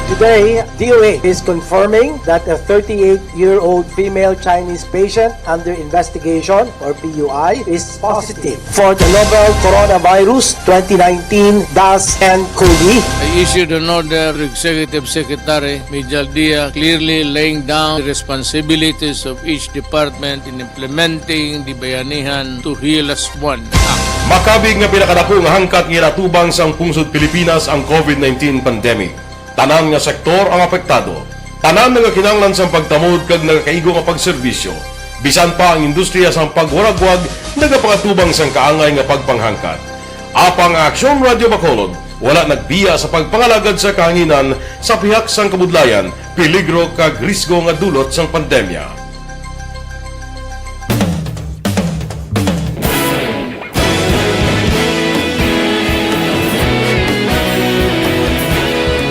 Today, DOA is confirming that a 38-year-old female Chinese patient under investigation, or PUI, is positive for the novel coronavirus 2019-10-CoV. I issued an order to Executive Secretary Mijal Dia clearly laying down the responsibilities of each department in implementing the Bayanihan to Heal as One Act. Makabig nga pinakadako nga hangkat nga natubang sang pungsod Pilipinas ang COVID-19 pandemic. Tanan nga sektor ang apektado. Tanan nga kinahanglan sang pagtamod kag nagakaigo nga pagserbisyo. Bisan pa ang industriya sang pagwaragwag nagapangatubang sang kaangay nga pagpanghangkat. Apang Aksyon Radio Bacolod wala nagbiya sa pagpangalagad sa kahanginan sa pihak sang kabudlayan, peligro kag risgo nga dulot sang pandemya.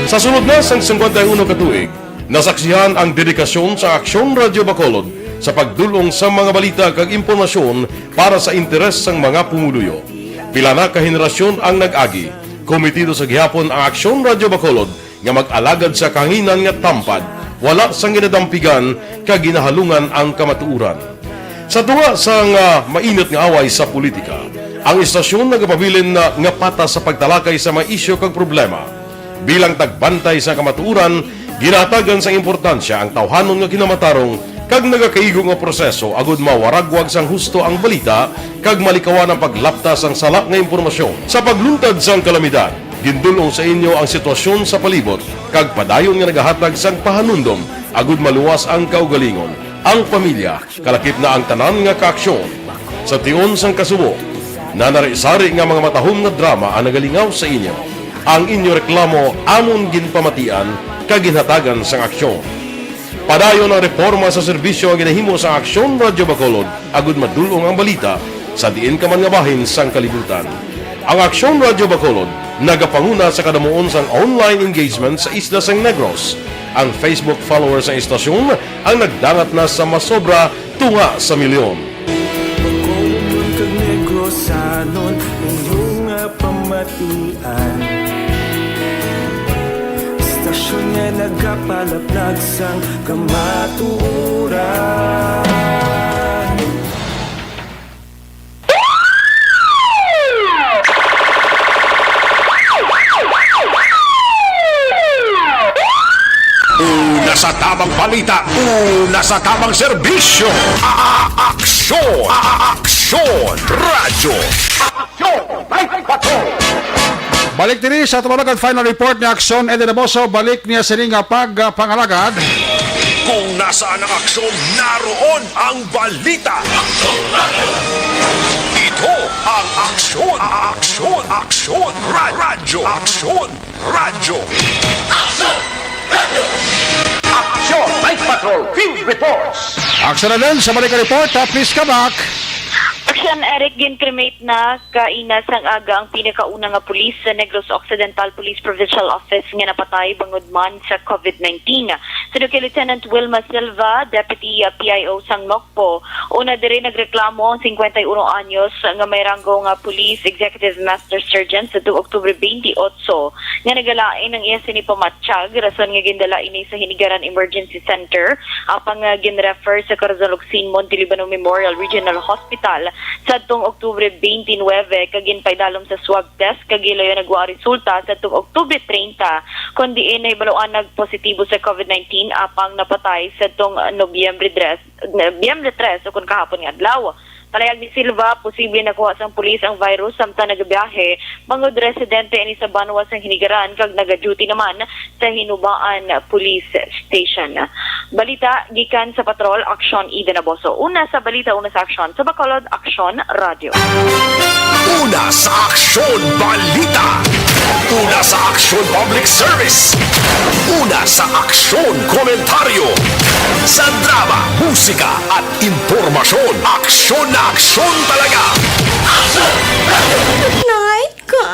Sa sunod na sang 51 katuig, nasaksihan ang dedikasyon sa Aksyon Radio Bacolod sa pagdulong sa mga balita kag impormasyon para sa interes sang mga pumuluyo. Pila na ka henerasyon ang nag-agi, komitido sa gihapon ang Aksyon Radio Bacolod nga mag-alagad sa kahanginan nga tampad, wala sang ginadampigan kag ginahalungan ang kamatuuran. Sa duwa sang mainit nga away sa politika, ang istasyon nagapabilin na nga patas sa pagtalakay sa mga isyu kag problema. Bilang tagbantay sa kamatuuran, ginatagan sa importansya ang tawhanon nga kinamatarong kag nagakaigo nga proseso agud mawaragwag sang husto ang balita kag malikawan ang paglaptas ang sala nga impormasyon. Sa pagluntad sang kalamidad, gindulong sa inyo ang sitwasyon sa palibot kag padayon nga nagahatag sang pahanundom agud maluwas ang kaugalingon. Ang pamilya, kalakip na ang tanan nga kaaksyon. Sa tion sang kasubo, nanari-sari nga mga matahom nga drama ang nagalingaw sa inyo. Ang inyo reklamo amon ginpamatian kag ginhatagan sang aksyon. Padayon ang reforma sa serbisyo ang ginahimo sa Aksyon Radio Bacolod agud madulong ang balita sa diin ka man nga bahin sang kalibutan. Ang Aksyon Radio Bacolod nagapanguna sa kadamuon sang online engagement sa isla sang Negros. Ang Facebook followers sa istasyon ang nagdangat na sa masobra tunga sa milyon. Bacolod kag Negros anon inyong pamatian. Stasyon nga nagapalaplag sang kamatuuran. Una sa tamang balita, una sa tamang serbisyo. Aksyon! Aksyon! Radyo! Aksyon! Balik din sa tumalagan final report ni Aksyon Eddie Naboso. Balik niya sa ring pagpangalagad. Kung nasaan ang aksyon, naroon ang balita. Ito ang aksyon, radyo. Aksyon, Night Patrol, Field Reports. Aksyon na din sa balikan report. Please come back. Aksyon, Eric, ginkremate na kaina sang aga ang pinakauna nga pulis sa Negros Occidental Police Provincial Office nga napatay bangod man sa COVID-19. Sunod kay Lieutenant Wilma Silva, Deputy PIO sang Mokpo, una diri nagreklamo ang 51 anyos nga may ranggo nga Police Executive Master Sergeant sa 2 Oktubre 28 nga nagalain ang iya sinipamatsyag rason nga gindala ini sa Hinigaran Emergency Center apang ginrefer sa Carzalocsin Montelibano Memorial Regional Hospital sa 2 Oktubre 29 kagin paidalom sa swab test kagilayo nagwa resulta sa 2 Oktubre 30 kundi inay baluan nagpositibo sa COVID-19 apang napatay sa 2 Nobyembre 3 o kung kahapon nga adlaw. Palayag ni Silva, posible nakuha sang pulis ang virus samtang nagabiyahe bangod residente ini sa Banwa sang Hinigaran kag naga-duty naman sa Hinubaan Police Station. Balita gikan sa Patrol Aksyon Eden Naboso. Una sa balita, una sa aksyon sa Bacolod Aksyon Radio. Una sa aksyon, balita. Una sa aksyon, public service. Una sa aksyon, komentaryo. Sa drama, musika at impormasyon. Aksyon na aksyon talaga. Night ka.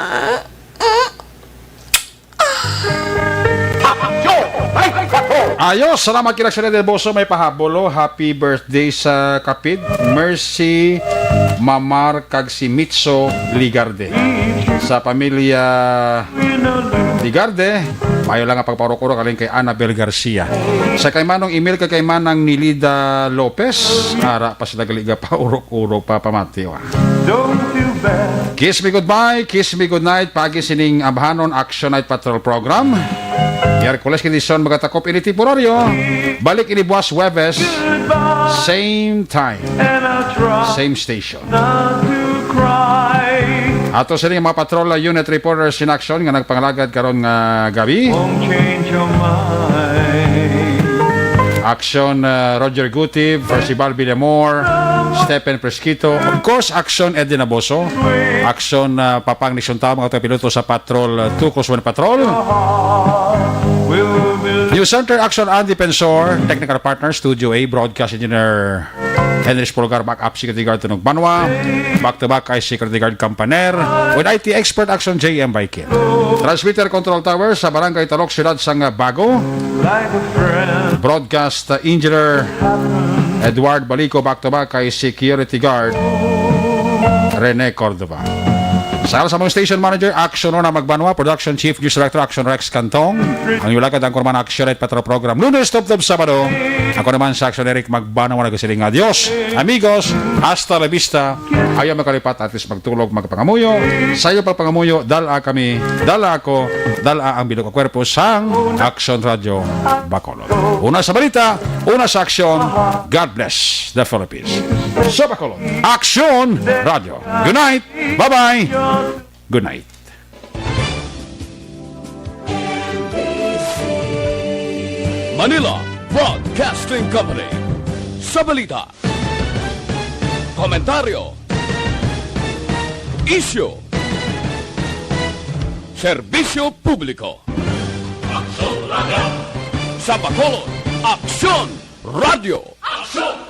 Ayos, salamat kina Aksyon Eddie Naboso. May pahabolo. Happy birthday sa kapid. Mercy Mamar kag si Mitso Ligarde. Sa pamilya Ligarde, mayo lang ang pagparokuro kaling kay Annabel Garcia. Sa kay manong email kay manang Nilida Lopez, ara pa sila galiga pa urok-uro pa pamati. Kiss me goodbye, kiss me goodnight. Pagi sining abhanon Action Night Patrol program. Miyerkules kondisyon magatakop ini temporaryo. Balik ini buwas Webes. Same time. Same station. Ato sa mga patrol unit reporters in action nga nagpangalagad karon nga gabi. Action Roger Gutiv, Percival Villamor, Stephen Presquito, of course Action Eddie Naboso, Action Papang Nisyonta, mga piloto sa Patrol 2 Coast 1 Patrol, News Center Action Andy Pensor, Technical Partner Studio A, Broadcast Engineer Henry Spolgar, Backup Security Guard Tunog Banwa, back-to-back ay Security Guard Campaner, with IT Expert Action JM Baikin. Transmitter Control Tower sa Barangay Talok, Siyudad sang Bago. Broadcast Engineer Edward Balico, back-to-back ay Security Guard Rene Cordova. Sa mga Station Manager, Action na Magbanwa, Production Chief News Director, Action Rex Cantong. Ang iulagad ang kurman Action Night Patrol Program. Lunes, Top Sabado. Ako naman sa Action Eric Magbanwa, nagasiling adios. Amigos, hasta la vista. Ayaw makalipat, at least magtulog, magpangamuyo. Sa iyo pagpangamuyo, dala kami, dala ako, dala ang bilog kwerpo sang Action Radio Bacolod. Una sa balita, una sa Action. God bless the Philippines. Sa Bacolod, Action Radio. Good night. Bye-bye. Good night. Manila Broadcasting Company. Sa balita, komentaryo, isyu, serbisyo publiko. Aksyon Radio. Sa Bacolod, Aksyon Radio. Aksyon!